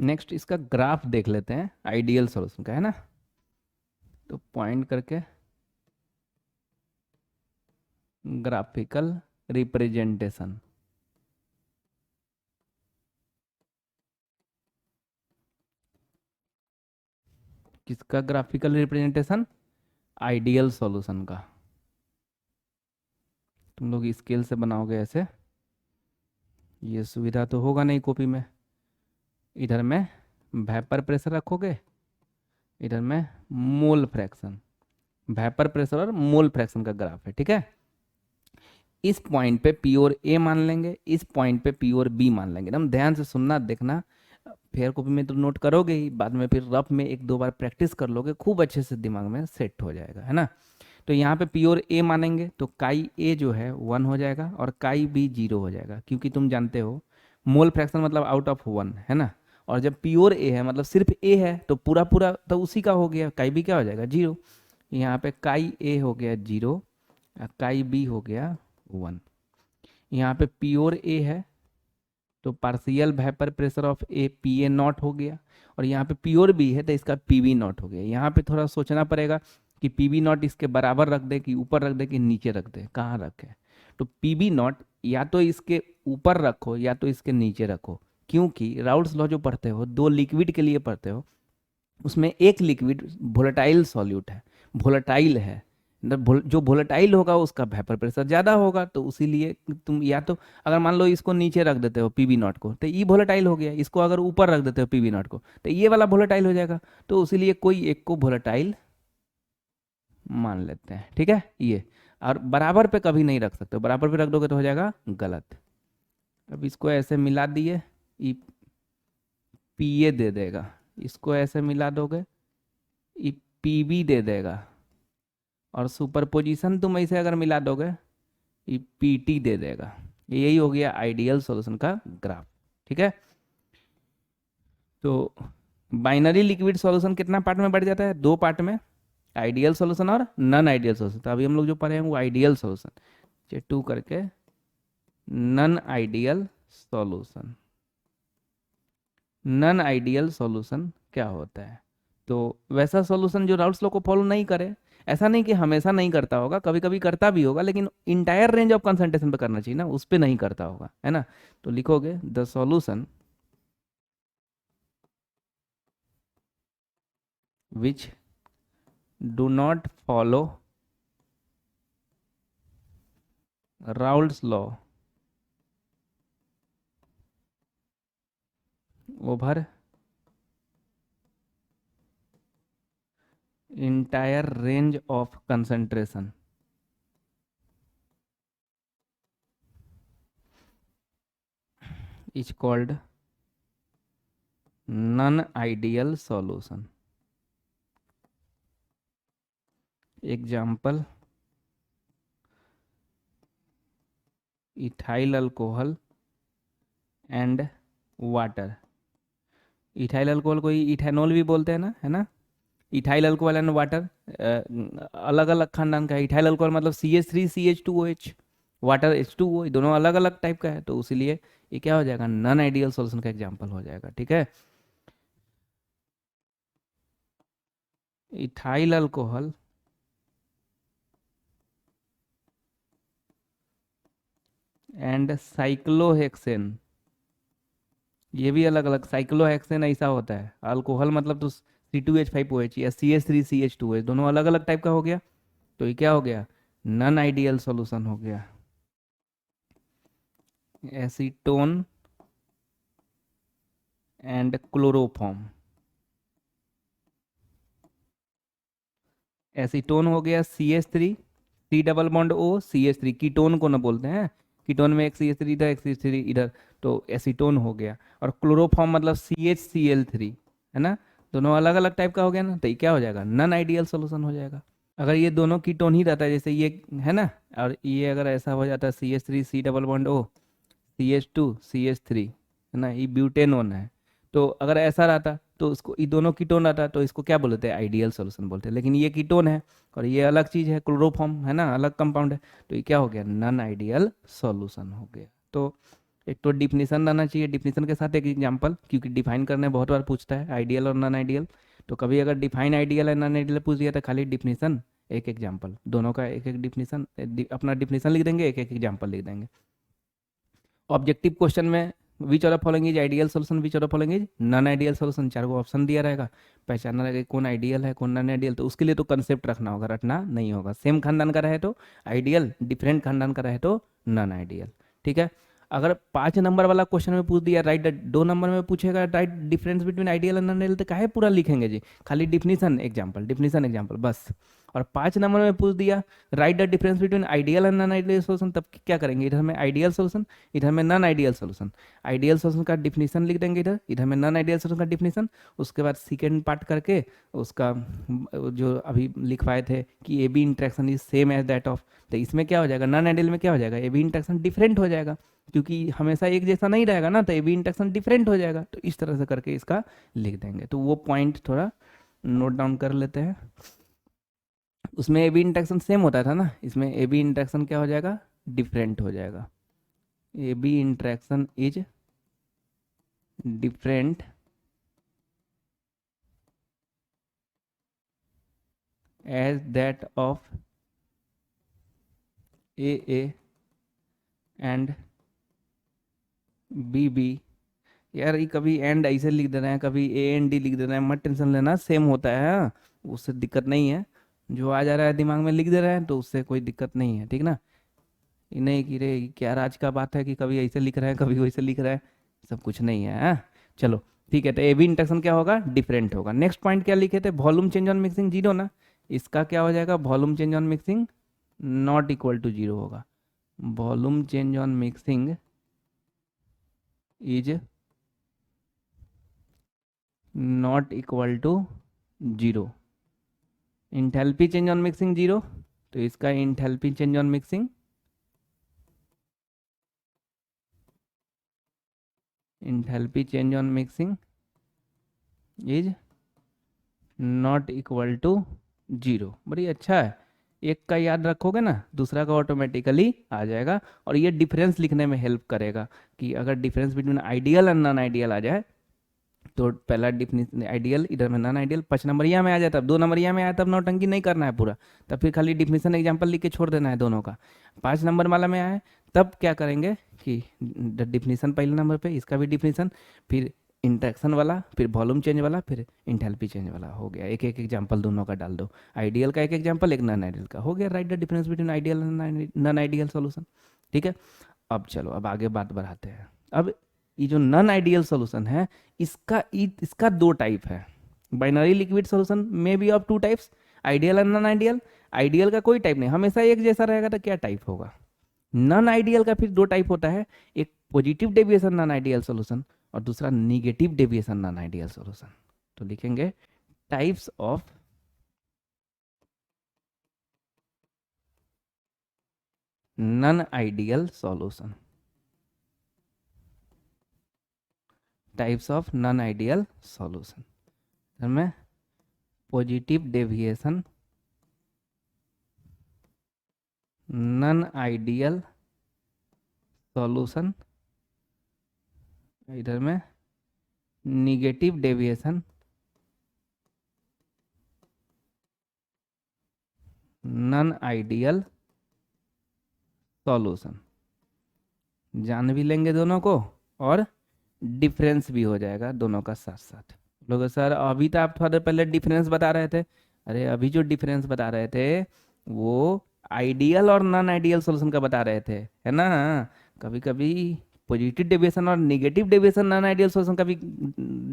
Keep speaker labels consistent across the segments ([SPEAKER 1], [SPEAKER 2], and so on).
[SPEAKER 1] Next इसका graph देख लेते हैं आइडियल सॉल्यूशन का, है ना। तो पॉइंट करके ग्राफिकल रिप्रेजेंटेशन, किसका ग्राफिकल रिप्रेजेंटेशन? आइडियल सॉल्यूशन का। तुम लोग स्केल से बनाओगे ऐसे, ये सुविधा तो होगा नहीं कॉपी में। इधर में वेपर प्रेशर रखोगे, इधर में मोल फ्रैक्शन, वेपर प्रेशर और मोल फ्रैक्शन का ग्राफ है, ठीक है। इस पॉइंट पे पी और ए मान लेंगे, इस पॉइंट पे पी और बी मान लेंगे। एकदम ध्यान से सुनना, देखना। फेयर कॉपी में तो नोट करोगे ही, बाद में फिर रफ में एक दो बार प्रैक्टिस कर लोगे, खूब अच्छे से दिमाग में सेट हो जाएगा, है ना। तो यहाँ पे पी और ए मानेंगे तो काई ए जो है 1 हो जाएगा और काई बी 0 हो जाएगा, क्योंकि तुम जानते हो मोल फ्रैक्शन मतलब आउट ऑफ 1, है ना। और जब पी और ए है मतलब सिर्फ ए है तो पूरा पूरा तो उसी का हो गया, काई बी क्या हो जाएगा 0। यहाँ पे काई ए हो गया 0, काई बी हो गया 1। यहाँ पे पी और ए है तो partial vapour pressure of A P A naught हो गया, और यहाँ पे पी और बी है तो इसका पी वी नॉट हो गया। यहाँ पे थोड़ा सोचना पड़ेगा कि पी वी नॉट इसके बराबर रख दे कि ऊपर रख दे कि नीचे रख दे, कहाँ रखे। तो पी वी नॉट या तो इसके ऊपर रखो या तो इसके नीचे रखो, क्योंकि राउल्ट्स लॉ जो पढ़ते हो, दो लिक्विड के लिए पढ़ते हो, उसमें एक लिक्विड वोलेटाइल सॉल्यूट है, वोलेटाइल है। जो वोलेटाइल होगा उसका वेपर प्रेशर ज़्यादा होगा, तो उसीलिए तुम या तो अगर मान लो इसको नीचे रख देते हो पीवी नॉट को तो ये वोलेटाइल हो गया, इसको अगर ऊपर रख देते हो पीवी नॉट को तो ये वाला वोलेटाइल हो जाएगा। तो उसीलिए कोई एक को वोलेटाइल मान लेते हैं, ठीक है ये। और बराबर पे कभी नहीं रख सकते, बराबर पे रख दोगे तो हो जाएगा गलत। अब इसको ऐसे मिला दिए, ई पी ए दे देगा, इसको ऐसे मिला दोगे ई पी बी दे देगा, और सुपरपोजिशन तुम ऐसे अगर मिला दोगे ये पीटी दे देगा। यही हो गया आइडियल सॉल्यूशन का ग्राफ, ठीक है। तो बाइनरी लिक्विड सॉल्यूशन कितना पार्ट में बढ़ जाता है? 2 पार्ट में, आइडियल सॉल्यूशन और नॉन आइडियल सॉल्यूशन। तो अभी हम लोग जो पढ़े हैं वो आइडियल सॉल्यूशन, चे 2 करके non ideal solution. Non ideal solution क्या होता है? तो वैसा सॉल्यूशन जो राउल्ट्स लॉ को फॉलो नहीं करे। ऐसा नहीं कि हमेशा नहीं करता होगा, कभी कभी करता भी होगा, लेकिन इंटायर रेंज ऑफ कंसंट्रेशन पे करना चाहिए ना, उस पे नहीं करता होगा, है ना। तो लिखोगे the solution which do not follow Raoult's law over entire range of concentration is called non ideal solution. Example ethyl alcohol and water. Ethyl alcohol को इथेनॉल भी बोलते हैं ना, है ना। इथाइल अल्कोहल एंड वाटर अलग अलग खानदान का है। इथाइल अल्कोहल मतलब CH3CH2OH, वाटर H2O, दोनों अलग अलग टाइप का है, तो इसीलिए ये क्या हो जाएगा, नॉन आइडियल सॉल्यूशन का एग्जांपल हो जाएगा, ठीक है। इथाइल अल्कोहल एंड साइक्लोहेक्सेन, ये भी अलग अलग। साइक्लोहेक्सेन ऐसा होता है, अल्कोहल मतलब तो C2H5OH या CH3CH2OH, दोनों अलग अलग टाइप का हो गया, तो ये क्या हो गया, नॉन आइडियल सॉल्यूशन हो गया। एसीटोन एंड क्लोरोफॉर्म, एसीटोन हो गया CH3, C double bond O CH3, ketone को ना बोलते हैं, कीटोन में एक CH3 इधर एक CH3 इधर, तो एसीटोन हो गया। और क्लोरोफॉर्म मतलब CHCl3, है ना। दोनों अलग अलग टाइप का हो गया ना, तो ये क्या हो जाएगा, नॉन आइडियल सॉल्यूशन हो जाएगा। अगर ये दोनों कीटोन ही रहता है जैसे ये, है ना, और ये अगर ऐसा हो जाता है CH3 C double bond O CH2 CH3, है ना, ये ब्यूटेनोन है। तो अगर ऐसा रहता तो उसको, ये दोनों कीटोन रहता तो इसको क्या बोलते हैं, आइडियल सॉल्यूशन बोलते हैं। लेकिन ये कीटोन है और ये अलग चीज़ है, क्लोरोफॉर्म, है ना, अलग कंपाउंड है, तो ये क्या हो गया, नॉन आइडियल सॉल्यूशन हो गया। तो एक तो डिफिनीशन रहना चाहिए, डिफिनीशन के साथ एक एग्जांपल, क्योंकि डिफाइन करने बहुत बार पूछता है आइडियल और नॉन आइडियल। तो कभी अगर डिफाइन आइडियल है नॉन आइडियल पूछ दिया तो खाली डिफिनीशन एक एग्जांपल, दोनों का एक एक डिफिनीशन, अपना डिफिनीशन लिख देंगे, एक एक एग्जांपल लिख देंगे। ऑब्जेक्टिव क्वेश्चन में which of following is ideal solution, which of following is non ideal solution, चार को ऑप्शन दिया रहेगा, पहचानना रहेगा कौन आइडियल है कौन नॉन आइडियल। तो उसके लिए तो कंसेप्ट रखना होगा, रटना नहीं होगा। सेम खानदान का रहे तो आइडियल, डिफरेंट खानदान का रहे तो नॉन आइडियल। ठीक है। अगर 5 नंबर वाला क्वेश्चन में पूछ दिया राइट, 2 नंबर में पूछेगा right difference between ideal and non ideal, तो काहे पूरा लिखेंगे जी, खाली डिफिनीशन एग्जांपल, डिफिनीशन एग्जांपल बस। और 5 नंबर में पूछ दिया right the difference between ideal and non ideal solution, तब क्या करेंगे, इधर में आइडियल सोल्यूशन, इधर में non ideal solution. Ideal solution का डिफिनीशन लिख देंगे इधर, इधर में नॉन आइडियल सोल्यूशन का डिफिनीशन। उसके बाद सेकेंड पार्ट करके उसका जो अभी लिखवाए थे कि A B interaction is same as that of, तो इसमें क्या हो जाएगा, नॉन आइडियल में क्या हो जाएगा, ए बी इंट्रैक्शन डिफरेंट हो जाएगा, क्योंकि हमेशा एक जैसा नहीं रहेगा ना, तो ए बी इंट्रैक्शन डिफरेंट हो जाएगा। तो इस तरह से करके इसका लिख देंगे। तो वो पॉइंट थोड़ा नोट डाउन कर लेते हैं। उसमें ए बी इंट्रैक्शन सेम होता था ना, इसमें ए बी इंट्रैक्शन क्या हो जाएगा, डिफरेंट हो जाएगा। A B interaction is different as that of A and B B. यार ये कभी एंड ऐसे लिख दे रहे हैं, कभी ए एंड डी लिख दे रहे हैं, मत टेंशन लेना, सेम होता है, हाँ? उससे दिक्कत नहीं है, जो आ जा रहा है दिमाग में लिख दे रहे हैं तो उससे कोई दिक्कत नहीं है, ठीक ना। ये नहीं कि रे क्या राज का बात है कि कभी ऐसे लिख रहे हैं कभी वैसे लिख रहे हैं, सब कुछ नहीं है, हाँ? चलो ठीक है। तो ए बी इंटरेक्शन क्या होगा, डिफरेंट होगा। नेक्स्ट पॉइंट क्या लिखे थे, volume change on mixing zero ना, इसका क्या हो जाएगा, volume change on mixing not equal to zero होगा। Volume change on mixing is not equal to zero. Enthalpy change on mixing zero, तो इसका enthalpy change on mixing enthalpy change on mixing is not equal to zero. बड़ी अच्छा है, एक का याद रखोगे ना दूसरा का ऑटोमेटिकली आ जाएगा, और ये डिफरेंस लिखने में हेल्प करेगा कि अगर difference between ideal and non ideal आ जाए तो पहला डिफिनेशन आइडियल, इधर में नॉन आइडियल, 5 नंबरिया में आ जाए तब, 2 नंबरिया में आया तब नौटंकी नहीं करना है पूरा, तब फिर खाली डिफिनेशन एग्जांपल लिख के छोड़ देना है दोनों का। 5 नंबर वाला में आए तब क्या करेंगे कि डिफिनेशन पहले नंबर पे, इसका भी डिफिनेशन, फिर इंटरेक्शन वाला, फिर वॉल्यूम चेंज वाला, फिर इंथैल्पी चेंज वाला, हो गया। एक एक एग्जांपल दोनों का डाल दो, आइडियल का एक एग्जांपल, एक नॉन आइडियल का, हो गया। Right the difference between ideal and non ideal solution. ठीक है। अब चलो अब आगे बात बढ़ाते हैं। अब ये जो नॉन आइडियल सॉल्यूशन है, इसका 2 टाइप है। बाइनरी लिक्विड सॉल्यूशन में be of 2 types, ideal and non ideal. Ideal का कोई टाइप नहीं, हमेशा एक जैसा रहेगा, तो क्या टाइप होगा। नॉन आइडियल का फिर 2 टाइप होता है, एक positive deviation non ideal solution और दूसरा negative deviation non ideal solution. तो लिखेंगे types of non ideal solution, types of non ideal solution में positive deviation non ideal solution, इधर में negative deviation non ideal solution. जान भी लेंगे दोनों को और डिफरेंस भी हो जाएगा दोनों का साथ साथ। लोग सर अभी तो आप थोड़ा देर पहले डिफरेंस बता रहे थे, अरे अभी जो डिफरेंस बता रहे थे वो आइडियल और नॉन आइडियल सॉल्यूशन का बता रहे थे, है ना। कभी कभी पॉजिटिव डेविएशन और negative deviation non ideal solution का भी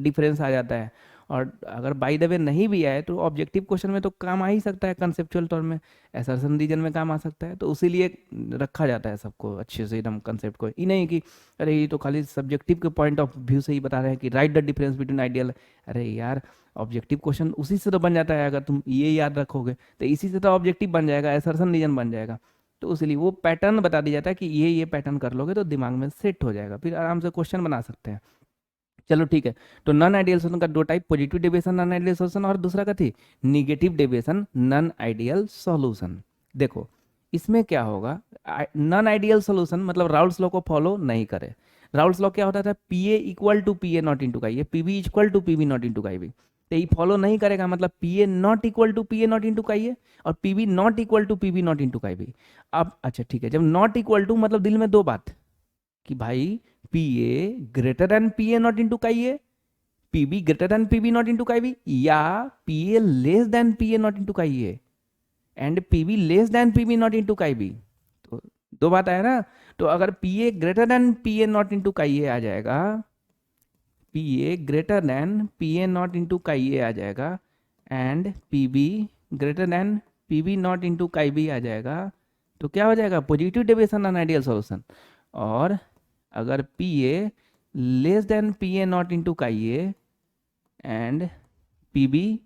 [SPEAKER 1] डिफरेंस आ जाता है। और अगर बाय द वे नहीं भी आए तो ऑब्जेक्टिव क्वेश्चन में तो काम आ ही सकता है, कंसेप्चुअल तौर में असर्शन रीजन में काम आ सकता है, तो उसीलिए रखा जाता है सबको अच्छे से एकदम कंसेप्ट को। ये नहीं कि अरे ये तो खाली सब्जेक्टिव के पॉइंट ऑफ व्यू से ही बता रहे हैं कि right the difference between ideal. अरे यार ऑब्जेक्टिव क्वेश्चन उसी से तो बन जाता है, अगर तुम ये याद रखोगे तो इसी से तो ऑब्जेक्टिव बन जाएगा, असर्शन रीजन बन जाएगा। तो इसलिए वो पैटर्न बता दिया जाता है कि ये पैटर्न कर लोगे तो दिमाग में सेट हो जाएगा, फिर आराम से क्वेश्चन बना सकते हैं। चलो ठीक है। तो नॉन आइडियल सोल्यूशन का 2 type, positive deviation non ideal solution और दूसरा का थी negative deviation non ideal solution. देखो इसमें क्या होगा, नॉन आइडियल सॉल्यूशन मतलब राउल्स लॉ को फॉलो नहीं करे। राउल्स लॉ क्या होता था, P A equal to P A not into का ये, P B equal to P B not into का भी। तो ये फॉलो नहीं करेगा, मतलब P A not equal to P A not into का ये, और P B not equal to P B not into का भी। अब अच्छा ठीक है, जब नॉट इक्वल टू मतलब दिल में दो बात कि भाई P A greater than P A not into का ये, P B greater than P B not into का भी, या P A less than P A not into का ये and P B less than P B not into का भी। तो दो बात आया ना। तो अगर P A greater than P A not into का ये आ जाएगा, P A greater than P A not into का ये आ जाएगा, and P B greater than P B not into का भी आ जाएगा, तो क्या हो जाएगा, positive deviation on ideal solution. और अगर P A less than P A not into का ये and P B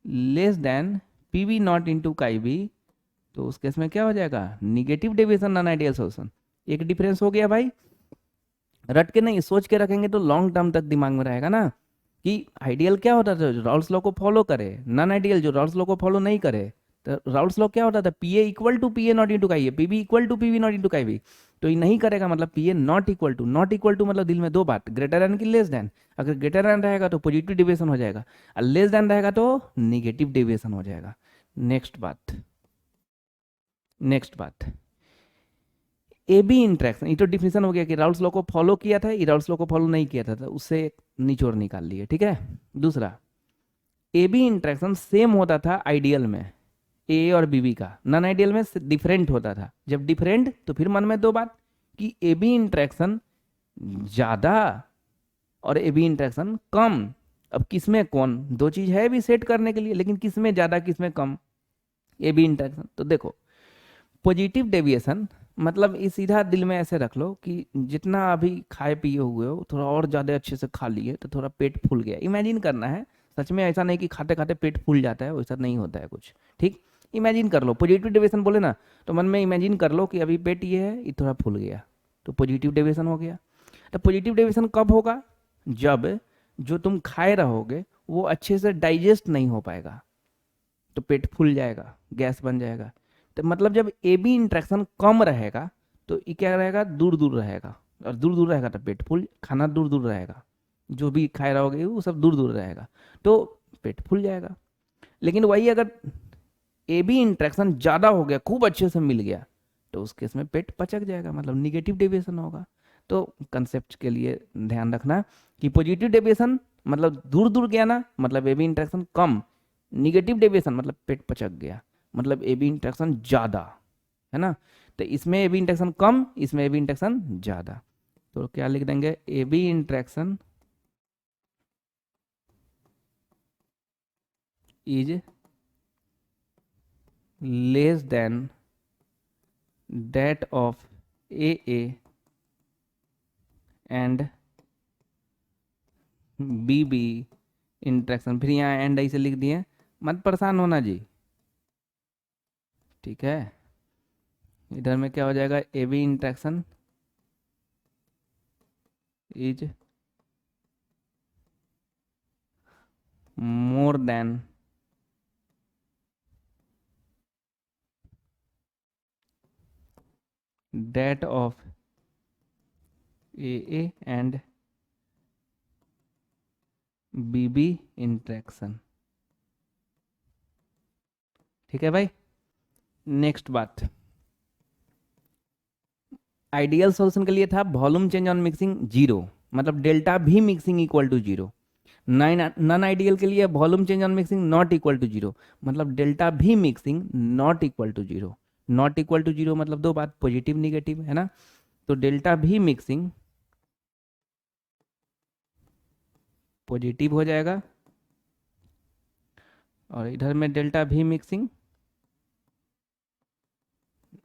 [SPEAKER 1] less than P B not into का भी, तो उस केस में क्या हो जाएगा, negative deviation on ideal solution. एक डिफरेंस हो गया भाई, रट के नहीं सोच के रखेंगे तो लॉन्ग टर्म तक दिमाग में रहेगा ना कि आइडियल क्या होता था, जो राउल्स लॉ को फॉलो करे, नॉन आइडियल जो राउल्स लॉ को फॉलो नहीं करे। तो राउल्स लॉ क्या होता था, P A equal to P A not into का ये, P B equal to P B not into का भी। तो ये नहीं करेगा, मतलब P A not equal to, not equal to मतलब दिल में दो बात, ग्रेटर देन की लेस देन। अगर ग्रेटर देन रहेगा तो पॉजिटिव डेविएशन हो जाएगा, और लेस देन रहेगा तो निगेटिव डेविएशन हो जाएगा। नेक्स्ट बात, नेक्स्ट बात, ए बी इंट्रैक्शन, ये तो डिफिनेशन हो गया कि राउल्स लॉ को फॉलो किया था, ये राउल्स लॉ को फॉलो नहीं किया था, तो उससे निचोड़ निकाल लिए, ठीक है। दूसरा, ए बी इंट्रैक्शन सेम होता था आइडियल में ए और बी बी का, नॉन आइडियल में डिफरेंट होता था। जब डिफरेंट तो फिर मन में दो बात कि ए बी इंट्रैक्शन ज़्यादा और ए बी इंट्रैक्शन कम। अब किसमें कौन, दो चीज़ है भी सेट करने के लिए, लेकिन किसमें ज़्यादा किसमें कम, ए बी इंट्रैक्शन। तो देखो पॉजिटिव डेविएशन मतलब इस सीधा दिल में ऐसे रख लो कि जितना अभी खाए पिए हुए हो थोड़ा और ज़्यादा अच्छे से खा लिए तो थोड़ा पेट फूल गया, इमेजिन करना है। सच में ऐसा नहीं कि खाते खाते पेट फूल जाता है, वैसा नहीं होता है कुछ, ठीक। इमेजिन कर लो, पॉजिटिव डेविएशन बोले ना, तो मन में इमेजिन कर लो कि अभी पेट ये है, ये थोड़ा फूल गया, तो पॉजिटिव डेविएशन हो गया। तो पॉजिटिव डेविएशन कब होगा, जब जो तुम खाए रहोगे वो अच्छे से डाइजेस्ट नहीं हो पाएगा, तो पेट फूल जाएगा, गैस बन जाएगा। तो मतलब जब ए बी इंट्रैक्शन कम रहेगा तो ये क्या रहेगा, दूर दूर रहेगा, और दूर दूर रहेगा तो पेट फूल, खाना दूर दूर रहेगा, जो भी खाए रहोगे वो सब दूर दूर रहेगा, तो पेट फूल जाएगा। लेकिन वही अगर ए बी इंट्रैक्शन ज़्यादा हो गया, खूब अच्छे से मिल गया, तो उस केस में पेट पचक जाएगा, मतलब निगेटिव डेविएशन होगा। तो कंसेप्ट के लिए ध्यान रखना कि पॉजिटिव डेविएशन मतलब दूर दूर गया ना, मतलब ए बी इंट्रैक्शन कम, निगेटिव डेविएशन मतलब पेट पचक गया, मतलब ए बी इंट्रैक्शन ज़्यादा, है ना। तो इसमें ए बी इंट्रैक्शन कम, इसमें ए बी इंट्रैक्शन ज़्यादा, तो क्या लिख देंगे, A B interaction is less than that of A and B B interaction. फिर यहाँ एंड ऐसे लिख दिए, मत परेशान होना जी, ठीक है। इधर में क्या हो जाएगा, A B interaction is more than that of AA and BB interaction, ठीक है भाई। नेक्स्ट बात, आइडियल सॉल्यूशन के लिए था volume change on mixing zero, मतलब डेल्टा भी mixing equal to zero. Non ideal के लिए volume change on mixing not equal to zero, मतलब डेल्टा भी mixing not equal to zero. Not equal to zero मतलब दो बात, पॉजिटिव निगेटिव, है ना। तो डेल्टा भी मिक्सिंग पॉजिटिव हो जाएगा, और इधर में डेल्टा भी मिक्सिंग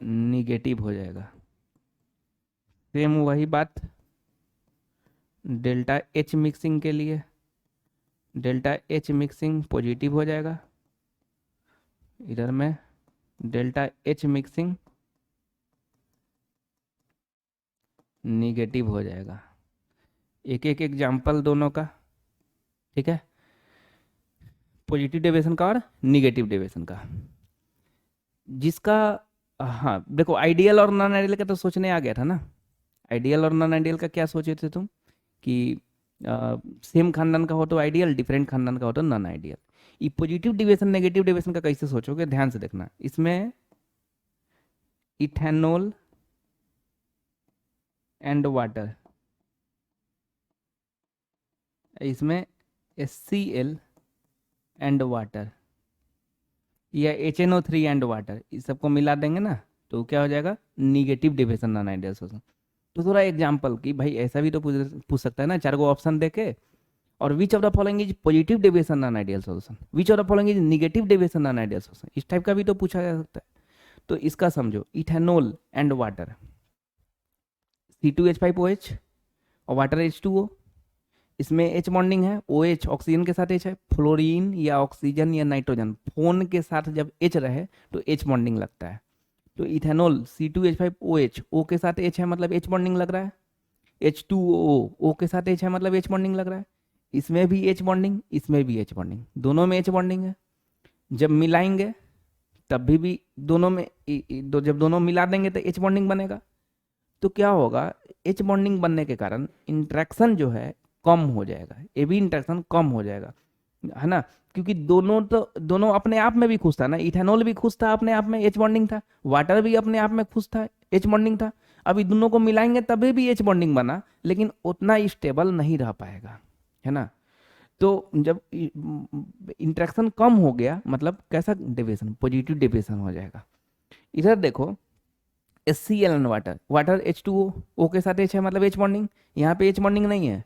[SPEAKER 1] निगेटिव हो जाएगा। सेम वही बात डेल्टा एच मिक्सिंग के लिए, डेल्टा एच मिक्सिंग पॉजिटिव हो जाएगा, इधर में डेल्टा एच मिक्सिंग निगेटिव हो जाएगा। एक एक एग्जाम्पल दोनों का, ठीक है, पॉजिटिव डेविएशन का और निगेटिव डेविएशन का। जिसका हाँ देखो आइडियल और नॉन आइडियल का तो सोचने आ गया था ना, आइडियल और नॉन आइडियल का क्या सोचे थे तुम कि सेम खानदान का हो तो आइडियल, डिफरेंट खानदान का हो तो नॉन आइडियल। ये पॉजिटिव डेविएशन नेगेटिव डेविएशन का कैसे सोचोगे, ध्यान से देखना। इसमें इथेनॉल एंड वाटर, इसमें HCl एंड वाटर या HNO3 एंड वाटर, इस सबको मिला देंगे ना तो क्या हो जाएगा, negative deviation non ideal solution. तो थोड़ा एग्जांपल कि भाई ऐसा भी तो पूछ सकता है ना, चार गो ऑप्शन देके, और विच of the following is positive deviation non ideal solution, which of the following is negative deviation non ideal solution, इस टाइप का भी तो पूछा जा सकता है। तो इसका समझो, इथेनॉल एंड वाटर, C2H5OH और वाटर H2O, इसमें H बॉन्डिंग है, OH ऑक्सीजन के साथ H है, फ्लोरीन या ऑक्सीजन या नाइट्रोजन फोन के साथ जब H रहे तो H बॉन्डिंग लगता है। तो इथेनॉल C2H5OH O के साथ H है मतलब H बॉन्डिंग लग रहा है, H2O O के साथ H है मतलब H बॉन्डिंग लग रहा है, इसमें भी H बॉन्डिंग, इसमें भी H बॉन्डिंग, दोनों में H बॉन्डिंग है। जब मिलाएंगे तब भी दोनों में जब दोनों मिला देंगे तो H बॉन्डिंग बनेगा। तो क्या होगा, H बॉन्डिंग बनने के कारण इंट्रैक्शन जो है कम हो जाएगा, ये भी इंट्रैक्शन कम हो जाएगा, है ना, क्योंकि दोनों अपने आप में भी खुश था ना, इथेनॉल भी खुश था अपने आप में, H बॉन्डिंग था, वाटर भी अपने आप में खुश था, H बॉन्डिंग था। अभी दोनों को मिलाएंगे तभी भी H बॉन्डिंग बना, लेकिन उतना स्टेबल नहीं रह पाएगा, है ना। तो जब इंट्रैक्शन कम हो गया मतलब कैसा डेविएशन, पॉजिटिव डेविएशन हो जाएगा। इधर देखो, HCl and water, water H2O O के साथ H है मतलब H बॉन्डिंग, यहाँ पे H बॉन्डिंग नहीं है।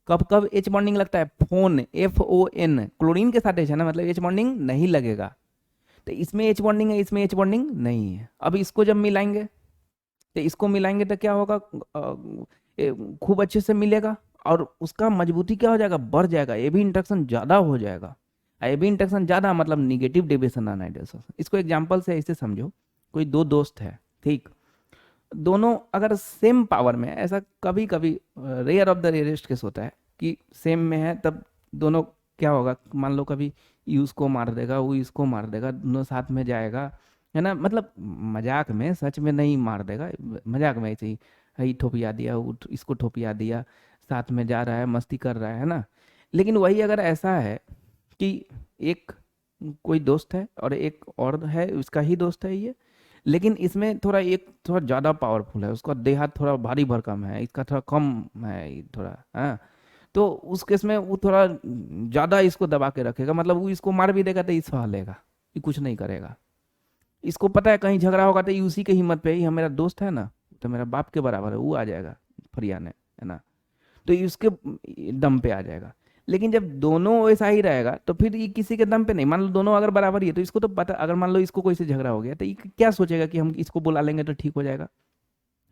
[SPEAKER 1] कब कब H बॉन्डिंग लगता है, फोन FON, क्लोरीन के साथ H है ना मतलब H बॉन्डिंग नहीं लगेगा। तो इसमें H बॉन्डिंग है, इसमें H बॉन्डिंग नहीं है। अब इसको जब मिलाएंगे तो इसको मिलाएंगे तो क्या होगा, खूब अच्छे से मिलेगा और उसका मजबूती क्या हो जाएगा, बढ़ जाएगा, ये भी इंट्रैक्शन ज़्यादा हो जाएगा। ये भी इंट्रैक्शन ज़्यादा मतलब negative deviation non ideal solution. इसको एग्जांपल से ऐसे समझो, कोई दो दोस्त है, ठीक, दोनों अगर सेम पावर में है, ऐसा कभी कभी rare of the rarest case होता है कि सेम में है, तब दोनों क्या होगा, मान लो कभी ये उसको मार देगा, वो इसको मार देगा, दोनों साथ में जाएगा, है ना, मतलब मजाक में, सच में नहीं मार देगा, मजाक में ऐसे ही, हई ठोपिया दिया, वो इसको ठोपिया दिया, साथ में जा रहा है, मस्ती कर रहा है ना। लेकिन वही अगर ऐसा है कि एक कोई दोस्त है और एक और है, उसका ही दोस्त है ये, लेकिन इसमें थोड़ा एक थोड़ा ज़्यादा पावरफुल है, उसका देह हाथ थोड़ा भारी भरकम है, इसका थोड़ा कम है ये थोड़ा, हाँ। तो उस केस में वो थोड़ा ज़्यादा इसको दबा के रखेगा, मतलब वो इसको मार भी देगा तो ये सह लेगा, ये कुछ नहीं करेगा। इसको पता है कहीं झगड़ा होगा तो ये उसी के हिम्मत पे, ही मेरा दोस्त है ना, तो मेरा बाप के बराबर है, वो आ जाएगा फरियाने, है ना, तो ये उसके दम पे आ जाएगा। लेकिन जब दोनों वैसा ही रहेगा तो फिर ये किसी के दम पे नहीं, मान लो दोनों अगर बराबर ही है तो इसको तो पता, अगर मान लो इसको कोई से झगड़ा हो गया तो ये क्या सोचेगा कि हम इसको बुला लेंगे तो ठीक हो जाएगा,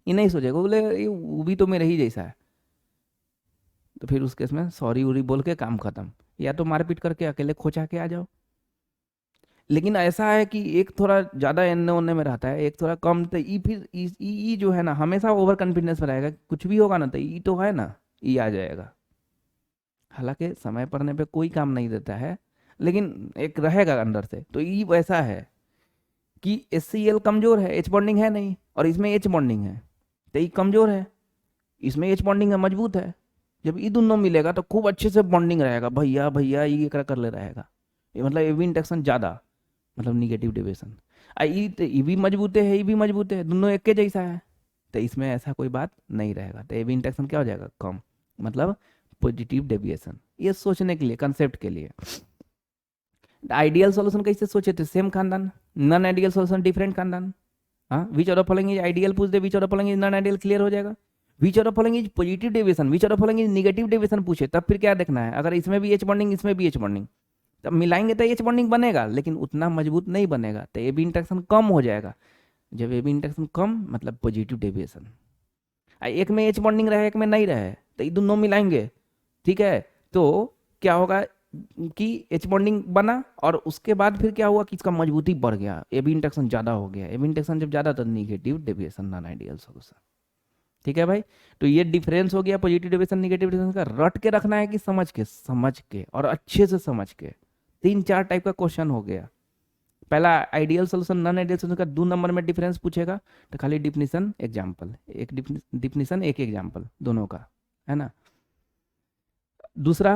[SPEAKER 1] ये नहीं सोचेगा, बोले ये वो भी तो मेरे ही जैसा है। तो फिर उस केस में सॉरी उरी बोल के काम खत्म, या तो मारपीट करके अकेले खोचा के आ जाओ। लेकिन ऐसा है कि एक थोड़ा ज़्यादा एन्ने ओन्ने में रहता है, एक थोड़ा कम, तो ई फिर ई जो है ना हमेशा ओवर कॉन्फिडेंस में रहेगा, कुछ भी होगा ना तो ई तो है ना, ई आ जाएगा। हालांकि समय पड़ने पे कोई काम नहीं देता है, लेकिन एक रहेगा अंदर से। तो ये वैसा है कि HCl कमजोर है, H बॉन्डिंग है नहीं, और इसमें H बॉन्डिंग है, तो ये कमजोर है, इसमें H बॉन्डिंग है, मजबूत है। जब ये दोनों मिलेगा तो खूब अच्छे से बॉन्डिंग रहेगा, भैया भैया ये कर ले रहेगा, ये मतलब ये भी इंटेक्शन ज़्यादा, मतलब निगेटिव डेविएशन। ये भी मजबूत है, ये भी मजबूत है, दोनों एक के जैसा है, तो इसमें ऐसा कोई बात नहीं रहेगा, तो ये भी इंटेक्शन क्या हो जाएगा, कम, मतलब पॉजिटिव डेविएशन। ये सोचने के लिए, कंसेप्ट के लिए। आइडियल सॉल्यूशन कैसे सोचे थे, सेम खानदान, नॉन आइडियल सॉल्यूशन डिफरेंट खानदान। हाँ, which of the following is ideal पूछ दे, which of the following is non ideal, clear हो जाएगा। Which of the following is positive deviation, which of the following is negative deviation पूछे, तब फिर क्या देखना है, अगर इसमें भी H बॉन्डिंग, इसमें भी H बॉन्डिंग, तब मिलाएंगे तो H बॉन्डिंग बनेगा, लेकिन उतना मजबूत नहीं बनेगा, तो ये भी इंटरेक्शन कम हो जाएगा। जब ये भी इंटरेक्शन कम मतलब पॉजिटिव डेविएशन। एक में H बॉन्डिंग रहे, एक में नहीं रहे, तो ये दोनों मिलाएंगे, ठीक है, तो क्या होगा कि H बॉन्डिंग बना, और उसके बाद फिर क्या हुआ कि इसका मजबूती बढ़ गया, ए बी इंटरेक्शन ज़्यादा हो गया, ए बी इंटरेक्शन जब ज़्यादा तो negative deviation non ideal solution. ठीक है भाई, तो ये डिफरेंस हो गया पॉजिटिव डेविएशन निगेटिव डेविएशन का। रट के रखना है कि समझ के और अच्छे से समझ के, 3-4 टाइप का क्वेश्चन हो गया। पहला ideal solution non ideal solution का 2 नंबर में डिफरेंस पूछेगा तो खाली डिफिनीशन एग्जाम्पल, एक डिफिनीशन एक एग्जाम्पल दोनों का, है ना। दूसरा,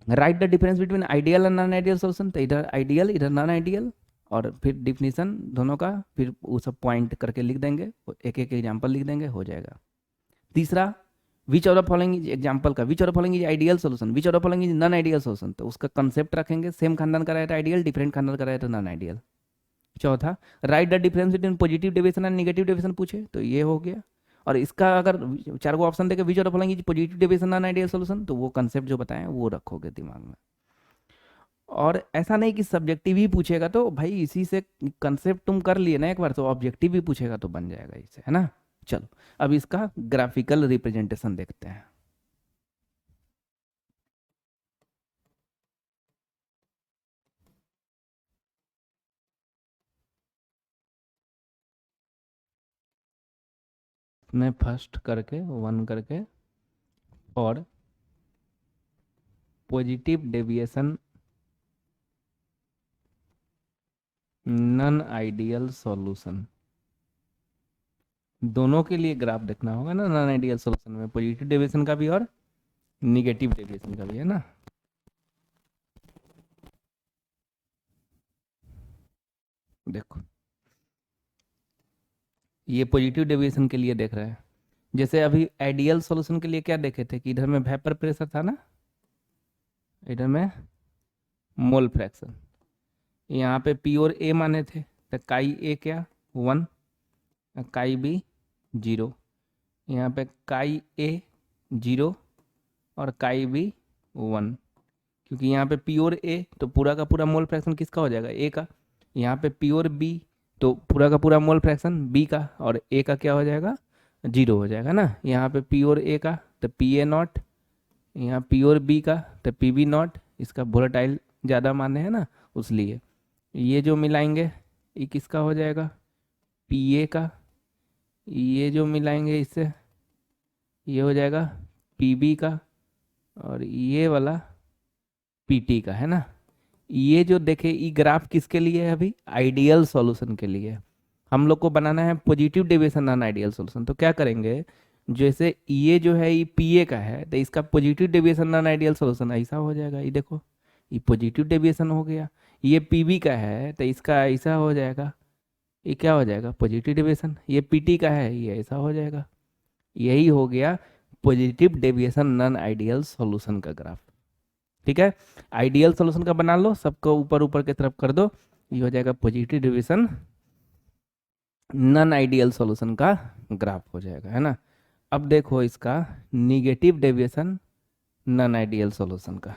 [SPEAKER 1] right the difference between ideal और नॉन आइडियल सोल्यूशन, तो इधर आइडियल इधर नॉन आइडियल, और फिर डिफिनीशन दोनों का, फिर वो सब पॉइंट करके लिख देंगे, एक एक एग्जाम्पल लिख देंगे, हो जाएगा। तीसरा, which of the following is example का, which of the following is ideal solution, which of the following is non ideal solution, तो उसका कंसेप्ट रखेंगे, सेम खानदान का रहे तो आइडियल, डिफरेंट खानदान का रहे तो नॉन आइडियल। चौथा, right the difference between positive deviation and negative deviation पूछे तो ये हो गया। और इसका अगर चार को ऑप्शन देके विच of the following is positive deviation non ideal solution, तो वो कंसेप्ट जो बताएं वो रखोगे दिमाग में। और ऐसा नहीं कि सब्जेक्टिव ही पूछेगा तो भाई इसी से कंसेप्ट तुम कर लिए ना एक बार, तो ऑब्जेक्टिव भी पूछेगा तो बन जाएगा इससे, है ना। चलो अब इसका ग्राफिकल रिप्रेजेंटेशन देखते हैं। मैं फर्स्ट करके 1 करके और positive deviation non ideal solution, दोनों के लिए ग्राफ देखना होगा ना, नॉन आइडियल सॉल्यूशन में पॉजिटिव डेविएशन का भी और निगेटिव डेविएशन का भी, है ना। देखो ये पॉजिटिव डेविएशन के लिए देख रहे हैं। जैसे अभी आइडियल सॉल्यूशन के लिए क्या देखे थे कि इधर में वेपर प्रेशर था ना, इधर में मोल फ्रैक्शन, यहाँ पे पी और ए माने थे, तो काई ए क्या 1, काई बी 0, यहाँ पे काई ए 0 और काई बी 1, क्योंकि यहाँ पे पी और ए तो पूरा का पूरा मोल फ्रैक्शन किसका हो जाएगा, ए का। यहाँ पे पी और बी तो पूरा का पूरा मोल फ्रैक्शन बी का, और ए का क्या हो जाएगा 0 हो जाएगा ना। यहाँ पे पी और ए का तो पी ए नॉट, यहाँ पी और बी का तो पी बी नॉट, इसका वोलेटाइल ज़्यादा माने है ना, उसलिए ये जो मिलाएंगे ये किसका हो जाएगा पी ए का, ये जो मिलाएंगे इससे ये हो जाएगा पी बी का, और ये वाला पी टी का, है ना। ये जो देखे ये ग्राफ किसके लिए है, अभी आइडियल सॉल्यूशन के लिए है। हम लोग को बनाना है positive deviation non ideal solution, तो क्या करेंगे, जैसे ये जो है ये पी ए का है तो इसका positive deviation non ideal solution ऐसा हो जाएगा, ये देखो ये पॉजिटिव डेविएशन हो गया। ये पी बी का है तो इसका ऐसा हो जाएगा, ये क्या हो जाएगा पॉजिटिव डेविएशन। ये पी टी का है ये ऐसा हो जाएगा। यही हो गया positive deviation non ideal solution का ग्राफ। ठीक है, आइडियल सॉल्यूशन का बना लो, सबको ऊपर ऊपर की तरफ कर दो, ये हो जाएगा positive deviation non ideal solution का ग्राफ हो जाएगा, है ना। अब देखो इसका negative deviation non ideal solution का,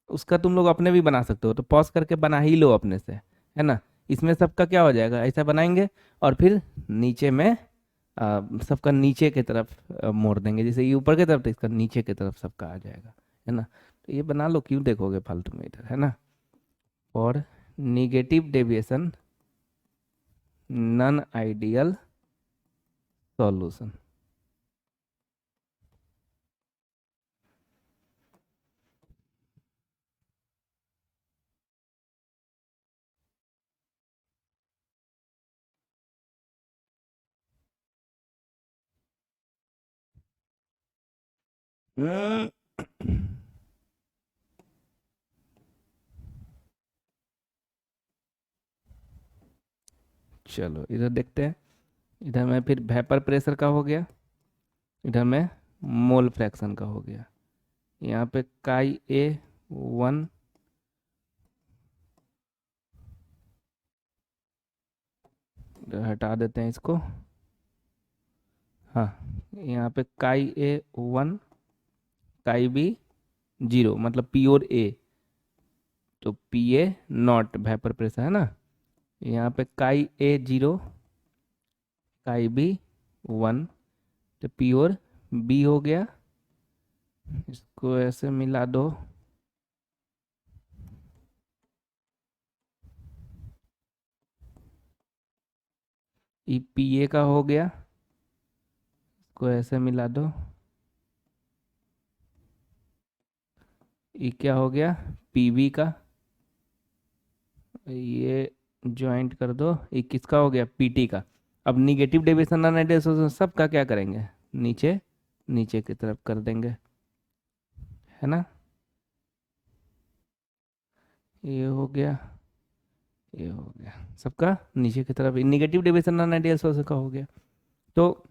[SPEAKER 1] उसका तुम लोग अपने भी बना सकते हो, तो पॉज करके बना ही लो अपने से, है ना। इसमें सबका क्या हो जाएगा ऐसा बनाएंगे, और फिर नीचे में सबका नीचे की तरफ मोड़ देंगे, जैसे ये ऊपर की तरफ तो इसका नीचे की तरफ सबका आ जाएगा, है ना। तो ये बना लो, क्यों देखोगे फालतू में इधर, है ना। और negative deviation non ideal solution, चलो इधर देखते हैं। इधर में फिर वेपर प्रेशर का हो गया, इधर में मोल फ्रैक्शन का हो गया। यहाँ पे काई ए 1, हटा देते हैं इसको, हाँ। यहाँ पे काई ए 1, काई बी 0, मतलब पी और ए, तो P A not vapour pressure, है ना। यहाँ पे काई ए 0, काई बी 1, तो पी और बी हो गया। इसको ऐसे मिला दो, ई पी ए का हो गया, इसको ऐसे मिला दो, ये क्या हो गया पी बी का, ये ज्वाइंट कर दो, ये किसका हो गया, पीटी का। अब negative deviation non ideal solution सबका क्या करेंगे, नीचे नीचे की तरफ कर देंगे, है ना। ये हो गया, ये हो गया, सबका नीचे की तरफ negative deviation non ideal solution का हो गया। तो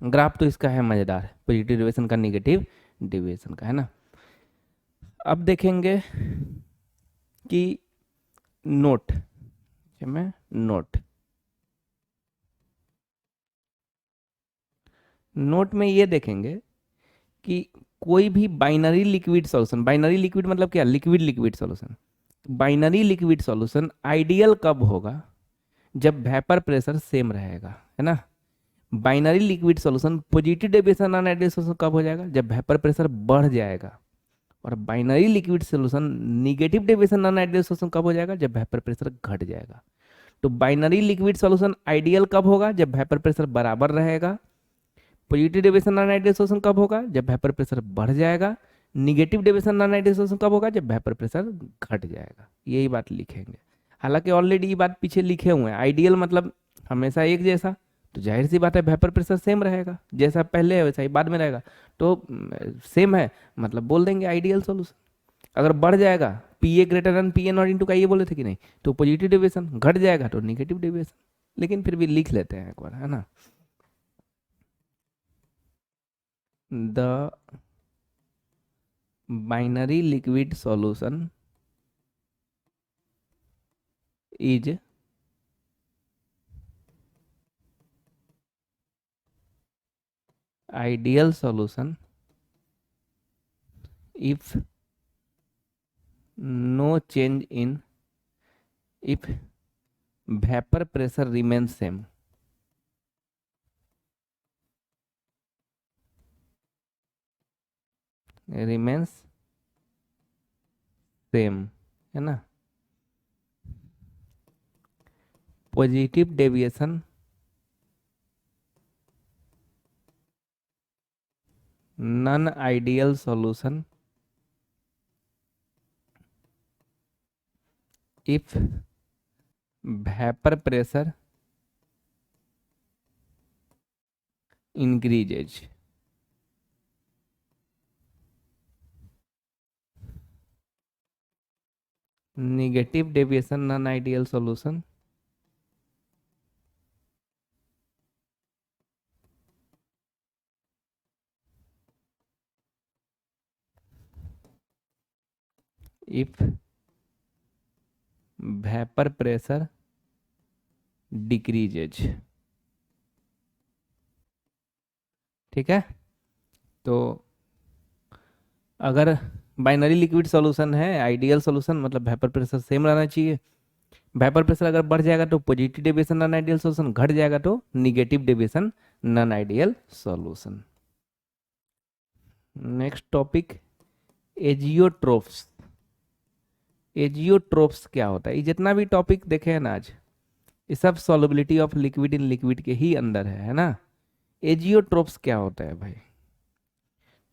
[SPEAKER 1] ग्राफ तो इसका है मज़ेदार, पॉजिटिव डेविएशन का, निगेटिव डेविएशन का, है ना। अब देखेंगे कि नोट, में नोट, नोट में ये देखेंगे कि कोई भी binary liquid solution, binary liquid मतलब क्या, liquid liquid solution, binary liquid solution ideal कब होगा, जब वेपर प्रेशर सेम रहेगा, है ना। Binary liquid solution positive deviation non ideal solution कब हो जाएगा, जब वेपर प्रेशर बढ़ जाएगा। और binary liquid solution negative deviation non ideal solution कब हो जाएगा, जब वेपर प्रेशर घट जाएगा। तो बाइनरी लिक्विड सॉल्यूशन आइडियल कब होगा, जब वेपर प्रेशर बराबर रहेगा। Positive deviation non ideal solution कब होगा, जब वेपर प्रेशर बढ़ जाएगा। Negative deviation non ideal solution कब होगा, जब वेपर प्रेशर घट जाएगा। यही बात लिखेंगे। हालांकि ऑलरेडी ये बात पीछे लिखे हुए हैं, आइडियल मतलब हमेशा एक जैसा, तो जाहिर सी बात है वेपर प्रेशर सेम रहेगा, जैसा पहले है वैसा ही बाद में रहेगा। तो सेम है मतलब बोल देंगे आइडियल सॉल्यूशन। अगर बढ़ जाएगा, P A greater than P A not into का, ये बोले थे कि नहीं, तो पॉजिटिव डेविएशन, घट जाएगा तो निगेटिव डेविएशन। लेकिन फिर भी लिख लेते हैं एक बार, है ना। The binary liquid solution is ideal solution if no change in, if vapor pressure remains same, remains same, है ना। Positive deviation non ideal solution if vapor pressure increases, negative deviation non ideal solution if vapor pressure decreases। ठीक है। तो अगर binary liquid solution है ideal solution, मतलब vapour pressure same रहना चाहिए। वेपर प्रेशर अगर बढ़ जाएगा तो positive deviation non ideal solution, घट जाएगा तो negative deviation non ideal solution. Next topic, azeotropes. Azeotropes क्या होता है, ये जितना भी टॉपिक देखे हैं ना आज, ये सब solubility of liquid in liquid के ही अंदर है ना। एजियोट्रोप्स क्या होता है भाई,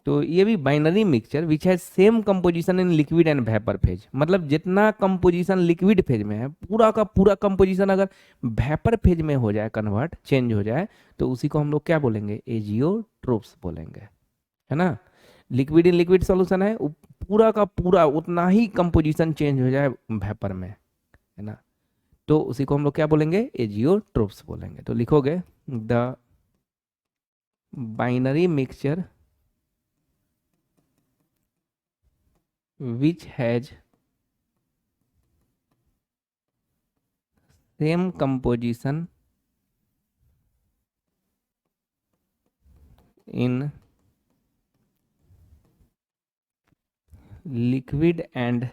[SPEAKER 1] तो ये भी binary mixture which has same composition in liquid and vapour phase, मतलब जितना कंपोजिशन लिक्विड फेज में है पूरा का पूरा कंपोजिशन अगर वेपर फेज में हो जाए, कन्वर्ट चेंज हो जाए, तो उसी को हम लोग क्या बोलेंगे, एजियोट्रोप्स बोलेंगे, है ना। लिक्विड इन लिक्विड सॉल्यूशन है, पूरा का पूरा उतना ही कंपोजिशन चेंज हो जाए वेपर में, है ना, तो उसी को हम लोग क्या बोलेंगे, एजियोट्रोप्स बोलेंगे। तो लिखोगे the binary mixture which has same composition in liquid and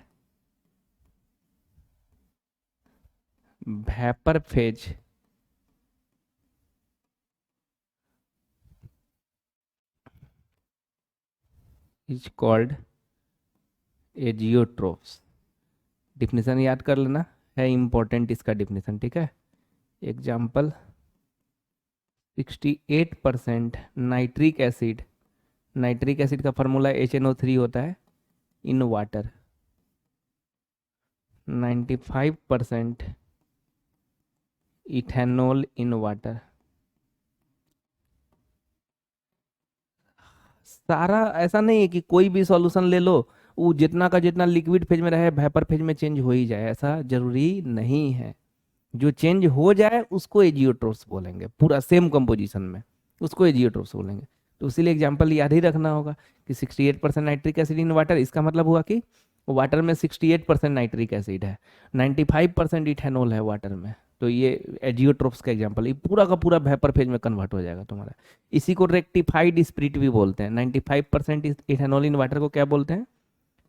[SPEAKER 1] vapor phase is called azeotropes. Definition याद कर लेना, है इंपॉर्टेंट इसका डिफिनेशन, ठीक है। Example, 68% nitric acid, nitric acid का फार्मूला HNO3 होता है in water, 95% ethanol in water. सारा ऐसा नहीं है कि कोई भी सॉल्यूशन ले लो, वो जितना का जितना लिक्विड फेज में रहे वेपर फेज में चेंज हो ही जाए, ऐसा जरूरी नहीं है। जो चेंज हो जाए उसको एजियोट्रोप्स बोलेंगे, पूरा सेम कंपोजिशन में उसको एजियोट्रोप्स बोलेंगे। तो इसीलिए एग्जांपल याद ही रखना होगा कि 68% नाइट्रिक एसिड इन वाटर, इसका मतलब हुआ कि वाटर में 68% नाइट्रिक एसिड है, 95% इथेनॉल है वाटर में। तो ये एजियोट्रोप्स का एग्जांपल, ये पूरा का पूरा वेपर फेज में कन्वर्ट हो जाएगा तुम्हारा। इसी को रेक्टिफाइड स्पिरिट भी बोलते हैं। 95% इथेनॉल इन वाटर को क्या बोलते हैं?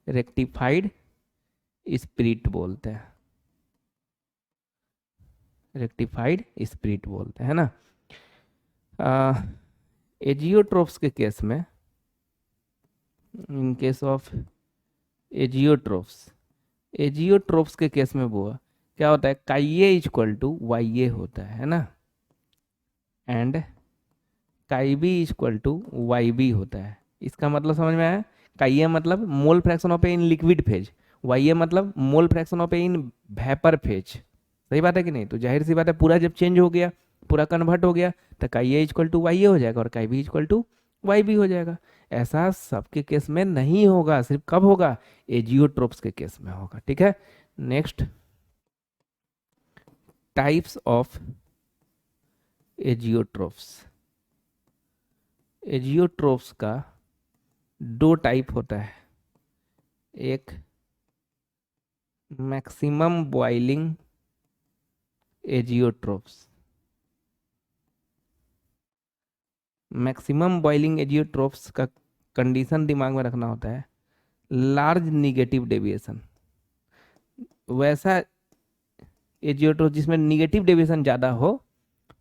[SPEAKER 1] रेक्टिफाइड स्पिरिट बोलते हैं, रेक्टिफाइड स्पिरिट बोलते हैं ना। एजियोट्रोप्स के केस में, in case of azeotropes, azeotropes के केस में वो क्या होता है, chi a equal to Y a होता है ना, and chi B equal to Y b होता है। इसका मतलब समझ में आया? काइए मतलब mole fraction of a in liquid phase, y a मतलब mole fraction of a in vapour phase. सही बात है कि नहीं? तो जाहिर सी बात है, पूरा जब चेंज हो गया, पूरा कन्वर्ट हो गया, तो chi A equal to Y A हो जाएगा और chi B equal to Y B हो जाएगा। ऐसा सबके केस में नहीं होगा, सिर्फ कब होगा? एजियोट्रोप्स के केस में होगा। ठीक है, next, types of azeotropes. Azeotropes का दो टाइप होता है, एक maximum boiling azeotropes. Maximum boiling azeotropes का कंडीशन दिमाग में रखना होता है, लार्ज निगेटिव डेविएशन। वैसा एजियोट्रोप जिसमें निगेटिव डेविएशन ज़्यादा हो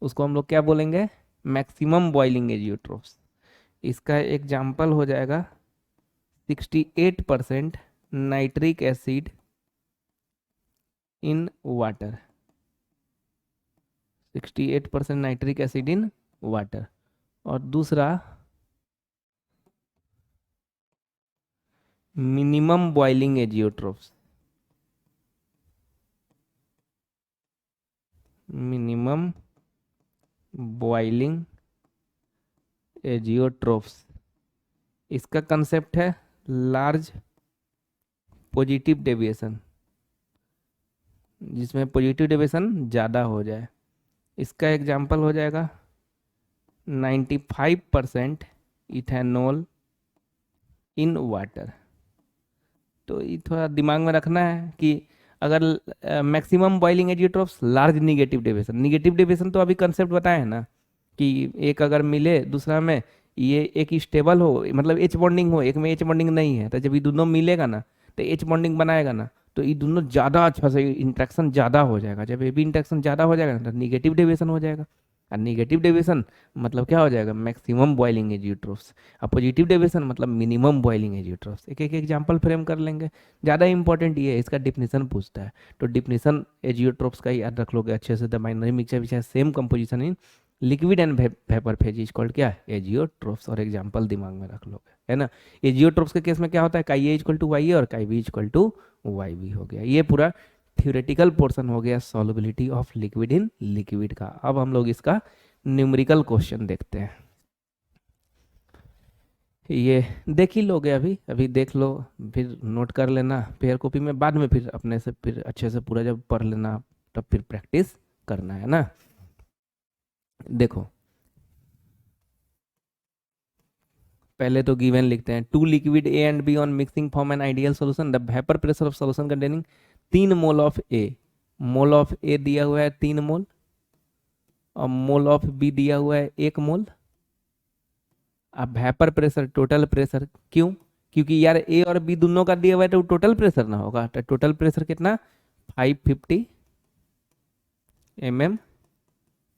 [SPEAKER 1] उसको हम लोग क्या बोलेंगे? Maximum boiling azeotropes. इसका एग्जाम्पल हो जाएगा 68% nitric acid in water, 68% nitric acid in water. और दूसरा minimum boiling azeotropes, minimum boiling azeotropes. इसका कंसेप्ट है लार्ज पॉजिटिव डेविएशन, जिसमें पॉजिटिव डेविएशन ज़्यादा हो जाए। इसका एग्जाम्पल हो जाएगा 95% इथेनॉल इन वाटर। तो ये थोड़ा दिमाग में रखना है कि अगर maximum boiling azeotropes, large negative deviation. Negative deviation तो अभी कंसेप्ट बताया है ना, कि एक अगर मिले दूसरा में, ये एक स्टेबल हो, मतलब एच बॉन्डिंग हो, एक में एच बॉन्डिंग नहीं है, तो जब ये दोनों मिलेगा ना तो एच बॉन्डिंग बनाएगा ना, तो ये दोनों ज़्यादा अच्छा से इंट्रैक्शन ज़्यादा हो जाएगा। जब ये भी इंट्रैक्शन ज़्यादा हो जाएगा ना तो निगेटिव डेविएशन हो जाएगा, और निगेटिव डेविएशन मतलब क्या हो जाएगा? Maximum boiling azeotropes. और पॉजिटिव डेविएशन मतलब मिनिमम बॉइलिंग एजियोट्रोप्स। एक एक एग्जांपल फ्रेम कर लेंगे। ज़्यादा इंपॉर्टेंट ये है, इसका डिफिनीशन पूछता है, तो डिफिनीशन एजियोट्रोप्स का याद रख लोगे अच्छे से। The binary mixture which has same composition in liquid and vapour phase is called क्या? एजियोट्रोप्स। और एग्जांपल दिमाग में रख लोगे, है ना। एजियोट्रोप्स के केस में क्या होता है? Chi A equal to Y A और chi B equal to Y B हो गया। ये पूरा थ्योरेटिकल पोर्शन हो गया solubility of liquid in liquid का। अब हम लोग इसका न्यूमेरिकल क्वेश्चन देखते हैं। ये देख ही लोगे, अभी अभी देख लो, फिर नोट कर लेना पेयर कॉपी में, बाद में फिर अपने से फिर अच्छे से पूरा जब पढ़ लेना तब फिर प्रैक्टिस करना है ना। देखो, पहले तो गिवन लिखते हैं, two liquid A and b on mixing form an ideal solution, the vapour pressure of solution containing 3 mole of a. Mole of a दिया हुआ है 3 मोल, और मोल ऑफ बी दिया हुआ है 1 मोल। अब वेपर प्रेशर, टोटल प्रेशर, क्यों? क्योंकि यार ए और बी दोनों का दिया हुआ है तो टोटल प्रेशर ना होगा, तो टोटल प्रेशर कितना? 550 mm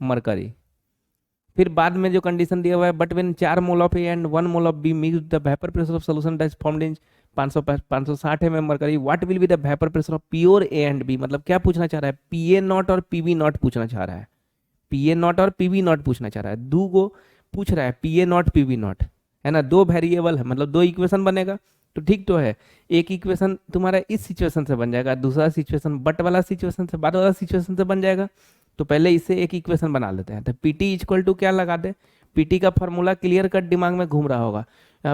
[SPEAKER 1] मरकरी। फिर बाद में जो कंडीशन दिया हुआ है, but when 4 mole of A and 1 mole of B mix the vapour pressure of solution that is formed in 560 mm mercury, what will be the vapour pressure of pure A and B. मतलब क्या पूछना चाह रहा है? P ए naught और P B naught पूछना चाह रहा है, पी ए नॉट और पी बी नॉट पूछना चाह रहा है। दो को पूछ रहा है, पी ए नॉट पी बी नॉट, है ना। दो वेरिएबल है, मतलब दो इक्वेशन बनेगा, तो ठीक तो है। एक इक्वेशन तुम्हारा इस सिचुएशन से बन जाएगा, दूसरा सिचुएशन बट वाला सिचुएशन से, बाद वाला सिचुएशन से बन जाएगा। तो पहले इससे एक इक्वेशन बना लेते हैं। तो पी टी इक्वल टू क्या लगा दे, पी टी का फॉर्मूला क्लियर कट दिमाग में घूम रहा होगा,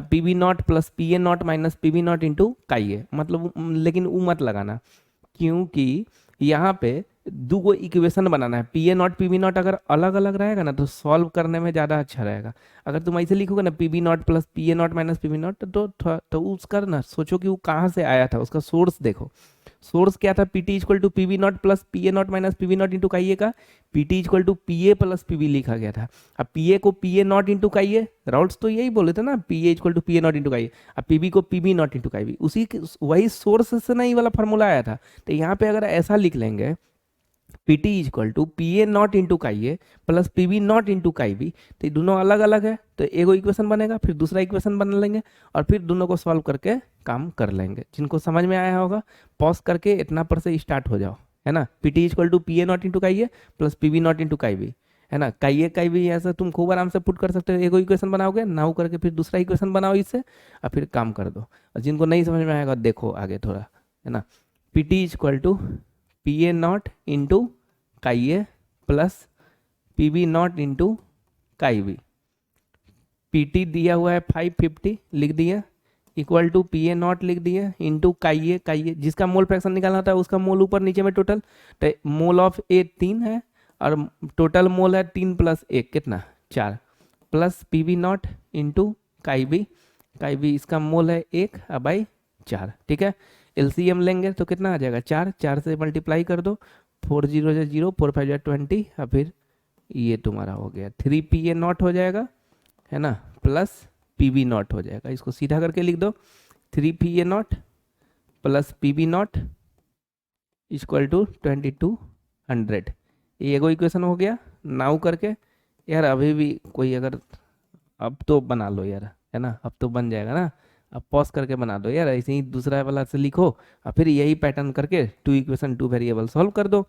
[SPEAKER 1] P B naught plus P A naught minus P B not into chi A, मतलब लेकिन वो मत लगाना, क्योंकि यहाँ पे दो गो इक्वेशन बनाना है। पी ए नॉट पी बी नॉट अगर अलग अलग रहेगा ना तो सॉल्व करने में ज़्यादा अच्छा रहेगा। अगर तुम ऐसे लिखोगे ना P B naught plus P ए naught minus P B naught, तो उसका ना सोचो कि वो कहाँ से आया था, उसका सोर्स देखो। सोर्स क्या था, P T equal to P B naught plus P A naught minus P B not into chi A का, P T equal to P A plus P B लिखा गया था। अब पी ए को P A not into chi A, routes तो यही बोले थे ना, P A equal to P A not into chi A. अब पी बी को P B not into chi B, वही सोर्स से ना ये वाला फॉर्मूला आया था। तो यहाँ पे अगर ऐसा लिख लेंगे p T equal to P A not into chi A plus P B not into chi b, तो ये दोनों अलग अलग है, तो एगो इक्वेशन बनेगा, फिर दूसरा इक्वेशन बना लेंगे और फिर दोनों को सॉल्व करके काम कर लेंगे। जिनको समझ में आया होगा पॉज करके इतना पर से स्टार्ट हो जाओ, है ना। P T equal to P A not into chi A plus P B not into chi b, है ना। काई बी ऐसा तुम खूब आराम से पुट कर सकते हो। एगो इक्वेशन बनाओगे नाउ करके, फिर दूसरा इक्वेशन बनाओ इससे और फिर काम कर दो। और जिनको नहीं समझ में आएगा देखो आगे थोड़ा, है ना। P T equal to P A not into chi A plus P B not into chi B, P t दिया हुआ है 550 लिख दिया, equal to P A not लिख दिया इंटू काई ए जिसका मोल फ्रैक्शन निकालना होता है उसका मोल ऊपर नीचे में टोटल। तो मोल ऑफ ए 3 है और टोटल मोल है 3 प्लस 1 कितना 4, plus P B not into chi B इसका मोल है 1 बाई 4, ठीक है। एलसीएम लेंगे तो कितना आ जाएगा 4, 4 से मल्टीप्लाई कर दो, 4 0 0, 4 5 20, और फिर ये तुम्हारा हो गया 3 पी ए नॉट हो जाएगा, है ना, प्लस पी बी नॉट हो जाएगा। इसको सीधा करके लिख दो, 3 P A naught plus P B not equal to 2200। ये एगो इक्वेशन हो गया। नाउ करके यार अभी भी कोई अगर, अब तो बना लो यार, है ना, अब तो बन जाएगा ना। अब पॉज करके बना दो यार, ऐसे ही दूसरा वाला से लिखो और फिर यही पैटर्न करके 2 इक्वेशन 2 वेरिएबल सॉल्व कर दो,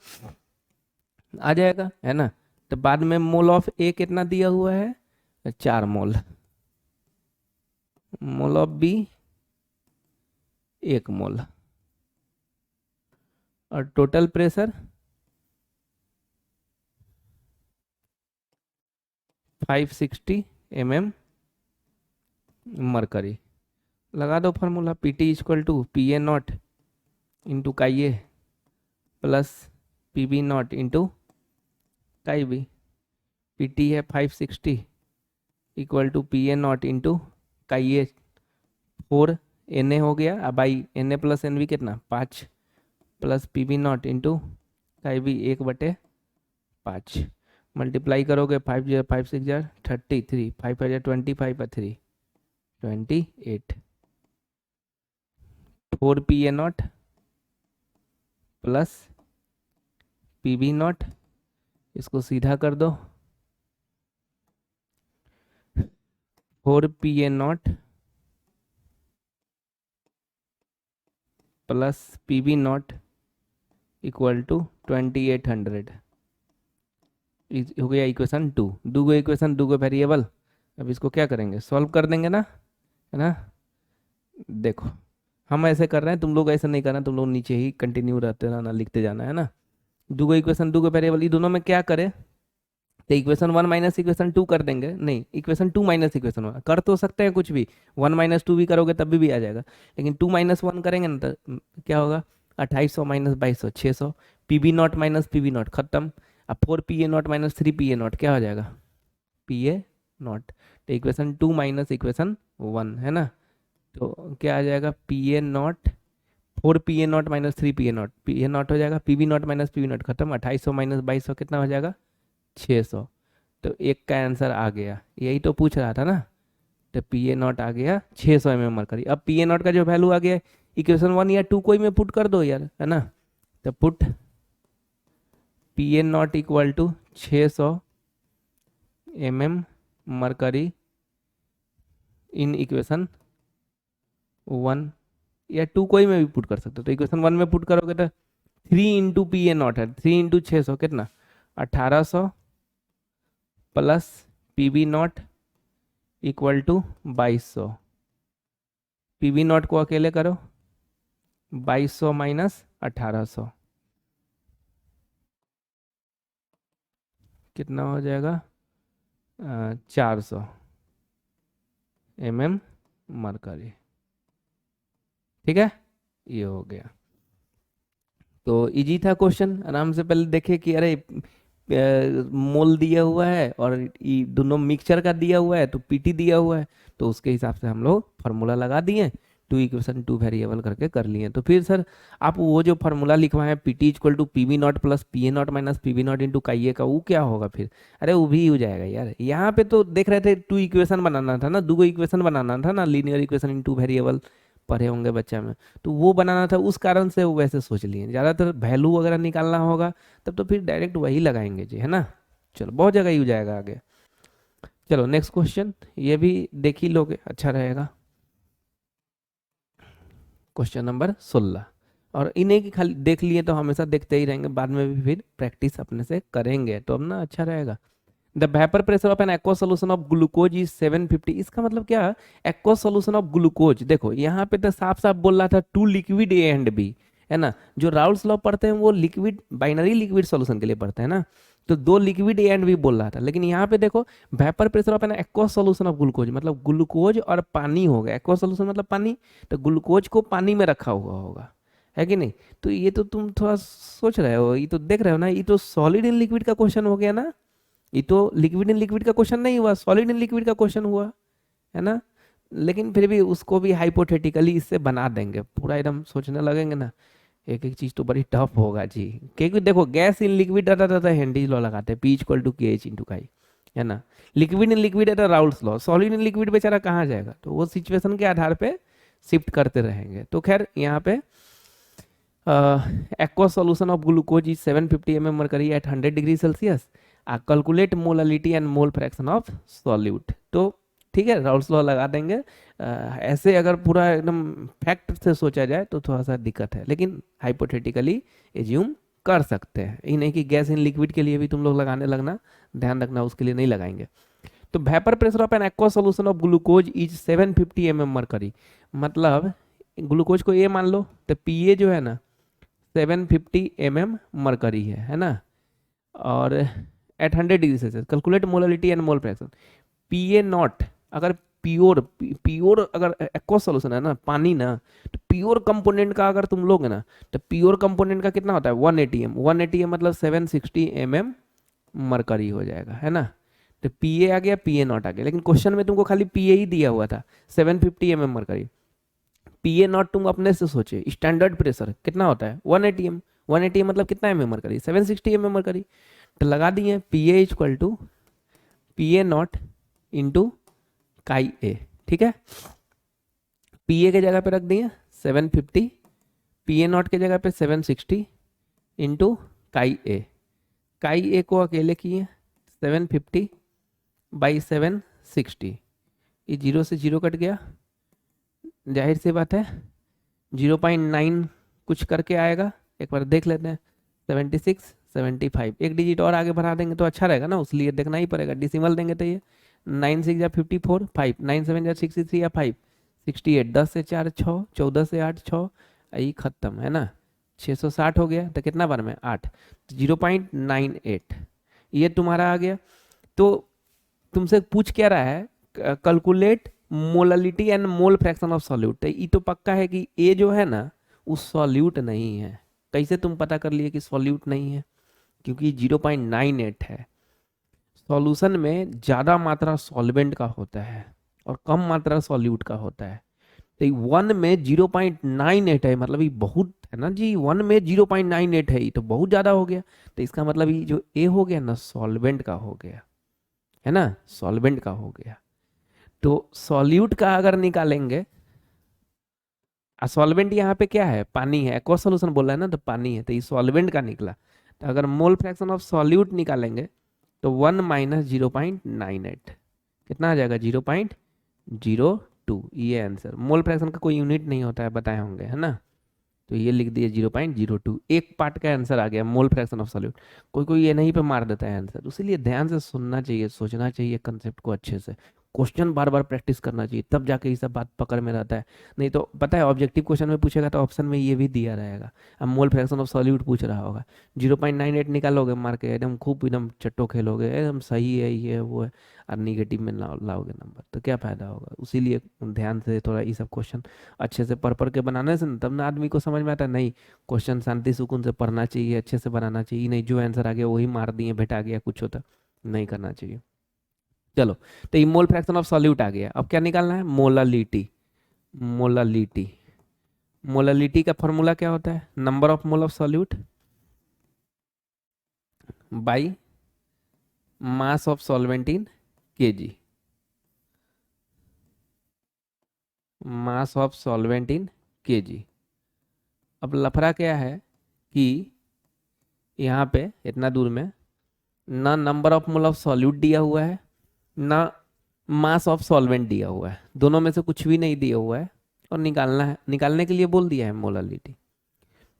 [SPEAKER 1] आ जाएगा, है ना। तो बाद में मोल ऑफ ए कितना दिया हुआ है 4 मोल, मोल ऑफ बी 1 मोल, और टोटल प्रेशर 560 mm मरकरी। लगा दो formula, P T equal to P A not into chi A plus P B not into chi B. P T है 560 equal to P A not into chi A 4 N A हो गया, अब by N A plus N B कितना 5, plus P B not into chi B 1/5, multiply करोगे 5 0 5 6 0 33, 5 5 25 3 28, 4 P ए naught plus P B naught, इसको सीधा कर दो, 4 P A naught plus P B not equal to 2800। हो गया इक्वेशन 2। दो इक्वेशन 2 वेरिएबल। अब इसको क्या करेंगे, सॉल्व कर देंगे ना, है ना। देखो हम ऐसे कर रहे हैं, तुम लोग ऐसे नहीं करना, तुम लोग नीचे ही कंटिन्यू रहते रहना, लिखते जाना, है ना। दो इक्वेशन 2 वेरिएबल, ये दोनों में क्या करें, तो इक्वेशन 1 माइनस इक्वेशन 2 कर देंगे, नहीं इक्वेशन 2 माइनस इक्वेशन 1 कर तो सकते हैं कुछ भी, 1 माइनस 2 भी करोगे तब भी आ जाएगा, लेकिन 2 माइनस 1 करेंगे ना तो क्या होगा 2800 minus 2200 600, P B naught minus P B naught खत्म। अब 4 पी ए नॉट माइनस 3 पी ए नॉट क्या हो जाएगा पी ए नॉट। तो इक्वेशन 2 माइनस इक्वेशन 1, है ना, तो क्या आ जाएगा पी ए नॉट 4 पी ए नॉट माइनस 3 पी ए नॉट हो जाएगा, P B naught minus P B naught खत्म, 2800 माइनस 2200 कितना हो जाएगा 600। तो एक का आंसर आ गया, यही तो पूछ रहा था ना। तो पी ए नॉट आ गया 600 mm मरकरी। अब पी ए नॉट का जो वैल्यू आ गया इक्वेशन 1 या 2 कोई में पुट कर दो यार, है ना। तो put P A not equal to 600 mm mercury in equation 1 या 2 कोई में भी पुट कर सकते हो। तो इक्वेशन 1 में पुट करोगे तो 3 इंटू पी ए नॉट है, 3 इंटू 600 कितना 1800 plus P B not equal to 2200, P B naught को अकेले करो, 2200 माइनस 1800 कितना हो जाएगा, 400 मरकरी। ठीक है, ये हो गया। तो इजी था क्वेश्चन, आराम से पहले देखे कि अरे मोल दिया हुआ है और ये दोनों मिक्सचर का दिया हुआ है, तो पीटी दिया हुआ है, तो उसके हिसाब से हम लोग फार्मूला लगा दिए, टू इक्वेशन टू वेरिएबल करके कर लिए। तो फिर सर आप वो जो फार्मूला लिखवाएं PT equal to PV not plus PA not minus PV not into chi A का, वो क्या होगा फिर? अरे वो भी हो जाएगा यार। यहाँ पे तो देख रहे थे टू इक्वेशन बनाना था ना, दो इक्वेशन बनाना था ना, linear equation in two variable पढ़े होंगे बच्चा में, तो वो बनाना था, उस कारण से वो वैसे सोच लिए। ज़्यादातर वैल्यू वगैरह निकालना होगा तब तो फिर डायरेक्ट वही लगाएंगे जी, है ना। चलो बहुत जगह ही हो जाएगा आगे। चलो नेक्स्ट क्वेश्चन, ये भी देख ही लोगे, अच्छा रहेगा। क्वेश्चन नंबर 16, और इन्हें की खाली देख लिए तो हमेशा देखते ही रहेंगे, बाद में भी फिर प्रैक्टिस अपने से करेंगे तो अब ना अच्छा रहेगा। The vapour pressure of N aqua solution of glucose is 750। इसका मतलब क्या, एक्वा सोल्यूशन ऑफ ग्लूकोज, देखो यहाँ पे तो साफ साफ बोल रहा था two liquid A and B, है ना। जो राउल्स लॉ पढ़ते हैं वो लिक्विड बाइनरी लिक्विड सॉल्यूशन के लिए पढ़ते हैं ना, तो दो लिक्विड ए एंड बी बोल रहा था। लेकिन यहाँ पे देखो vapour pressure of N aqua solution of glucose, मतलब ग्लूकोज और पानी हो गया, एक्वा सोल्यूशन मतलब पानी, तो ग्लूकोज को पानी में रखा हुआ होगा, है कि नहीं। तो ये तो तुम थोड़ा सोच रहे हो, ये तो देख रहे हो ना, ये तो सॉलिड इन लिक्विड का क्वेश्चन हो गया ना, ये तो लिक्विड इन लिक्विड का क्वेश्चन नहीं हुआ, सॉलिड इन लिक्विड का क्वेश्चन हुआ, है ना। लेकिन फिर भी उसको भी हाइपोथेटिकली इससे बना देंगे, पूरा एकदम सोचने लगेंगे ना, एक एक चीज तो बड़ी टफ होगा जी। क्योंकि देखो gas in liquid data Henry's law लगाते हैं, पी इक्वल टू के एच इंटू काई, है ना। लिक्विड इन लिक्विड है तो Raoult's law, solid in liquid बेचारा कहाँ जाएगा, तो वो सिचुएशन के आधार पे शिफ्ट करते रहेंगे। तो खैर यहाँ पे aqua solution of glucose is 750 mm mercury at 100 degree Celsius, calculate molality and mole fraction of solute. तो ठीक है, राउल्स लॉ लगा देंगे। ऐसे अगर पूरा एकदम फैक्ट से सोचा जाए तो थोड़ा सा दिक्कत है, लेकिन हाइपोथेटिकली एज्यूम कर सकते हैं। ये नहीं कि गैस इन लिक्विड के लिए भी तुम लोग लगाने लगना, ध्यान रखना उसके लिए नहीं लगाएंगे। तो vapour pressure of N aqua solution of glucose is 750 mm mercury, मतलब ग्लूकोज को ए मान लो, तो पीए जो है ना 750 mm मरकरी है ना, और at 100 degree Celsius, calculate molality and mole fraction. P A naught, अगर प्योर अगर एक्वा सॉल्यूशन है ना, पानी ना, तो प्योर कंपोनेंट का अगर तुम लोगे ना, तो प्योर कंपोनेंट का कितना होता है 180 m, 180 m मतलब 760 mm मरकरी हो जाएगा, है ना। तो पी ए आ गया, पी ए नॉट आ गया, लेकिन क्वेश्चन में तुमको खाली पी ए ही दिया हुआ था 750 mm mercury. P A not तुम अपने से सोचे, स्टैंडर्ड प्रेशर कितना होता है 180 m, 180 m मतलब कितना mm मरकरी, 760 mm मरकरी। तो लगा दिए P A equal to P A not into chi A, ठीक है। पी ए के जगह पे रख दिए 750, पी ए नॉट के जगह पे 760 इंटू काई ए, काई ए को अकेले किए 750 बाई 760, ये जीरो से जीरो कट गया, जाहिर सी बात है 0.9 कुछ करके आएगा, एक बार देख लेते हैं। 76 75, एक डिजिट और आगे बढ़ा देंगे तो अच्छा रहेगा ना, उसलिए देखना ही पड़ेगा, डिसिमल देंगे तो ये 9 6 या 54, 5 9 7 या 63 या 5 68, 10 से 4 6, 14 से 8 6, यही खत्म, है ना। 660 हो गया, तो कितना बार में 8, 0.98 ये तुम्हारा आ गया। तो तुमसे पूछ क्या रहा है, calculate molality and mole fraction of solute, ये तो पक्का है कि ए जो है ना वो सॉल्यूट नहीं है। कैसे तुम पता कर लिए कि सॉल्यूट नहीं है, क्योंकि 0.98 है। सॉल्यूशन में ज़्यादा मात्रा सॉल्वेंट का होता है और कम मात्रा सॉल्यूट का होता है। तो 1 में 0.98 है, मतलब ये बहुत है ना जी, 1 में 0.98 है, ये तो बहुत ज़्यादा हो गया। तो इसका मतलब ये जो ए हो गया ना सॉल्वेंट का हो गया, है ना, सॉल्वेंट का हो गया। तो सॉल्यूट का अगर निकालेंगे, सॉल्वेंट यहाँ पे क्या है, पानी है, एक्वा सॉल्यूशन बोल रहा है ना, तो पानी है, तो ये सॉल्वेंट का निकला। तो अगर मोल फ्रैक्शन ऑफ सॉल्यूट निकालेंगे तो 1 माइनस 0.98 कितना आ जाएगा 0.02, ये आंसर। मोल फ्रैक्शन का कोई यूनिट नहीं होता है, बताए होंगे, है ना। तो ये लिख दिए 0.02, एक पार्ट का आंसर आ गया मोल फ्रैक्शन ऑफ सॉल्यूट। कोई कोई ये नहीं पे मार देता है आंसर, इसीलिए ध्यान से सुनना चाहिए, सोचना चाहिए कंसेप्ट को अच्छे से,
[SPEAKER 2] क्वेश्चन बार बार प्रैक्टिस करना चाहिए, तब जाके ये सब बात पकड़ में रहता है। नहीं तो पता है ऑब्जेक्टिव क्वेश्चन में पूछेगा तो ऑप्शन में ये भी दिया रहेगा, अब मोल फ्रैक्शन ऑफ सॉल्यूट पूछ रहा होगा, 0.98 निकालोगे मार के एकदम खूब एकदम चट्टो खेलोगे एकदम सही है ये है वो है, और निगेटिव में लाओगे नंबर, तो क्या फायदा होगा। इसीलिए ध्यान से थोड़ा ये सब क्वेश्चन अच्छे से पढ़ पढ़ के बनाने से ना, तब ना आदमी को समझ में आता है, नहीं क्वेश्चन शांति सुकून से पढ़ना चाहिए, अच्छे से बनाना चाहिए, नहीं जो आंसर आ गया वही मार दिए भेटा गया कुछ होता, नहीं करना चाहिए। चलो, तो ये मोल फ्रैक्शन ऑफ सॉल्यूट आ गया, अब क्या निकालना है, मोलालिटी। मोलालिटी, मोलालिटी का फॉर्मूला क्या होता है, number of mole of solute by mass of solvent in KG, mass of solvent in KG. अब लफड़ा क्या है कि यहाँ पे इतना दूर में ना number of mole of solute दिया हुआ है ना मास ऑफ सॉल्वेंट दिया हुआ है, दोनों में से कुछ भी नहीं दिया हुआ है, और निकालना है, निकालने के लिए बोल दिया है मोलालिटी।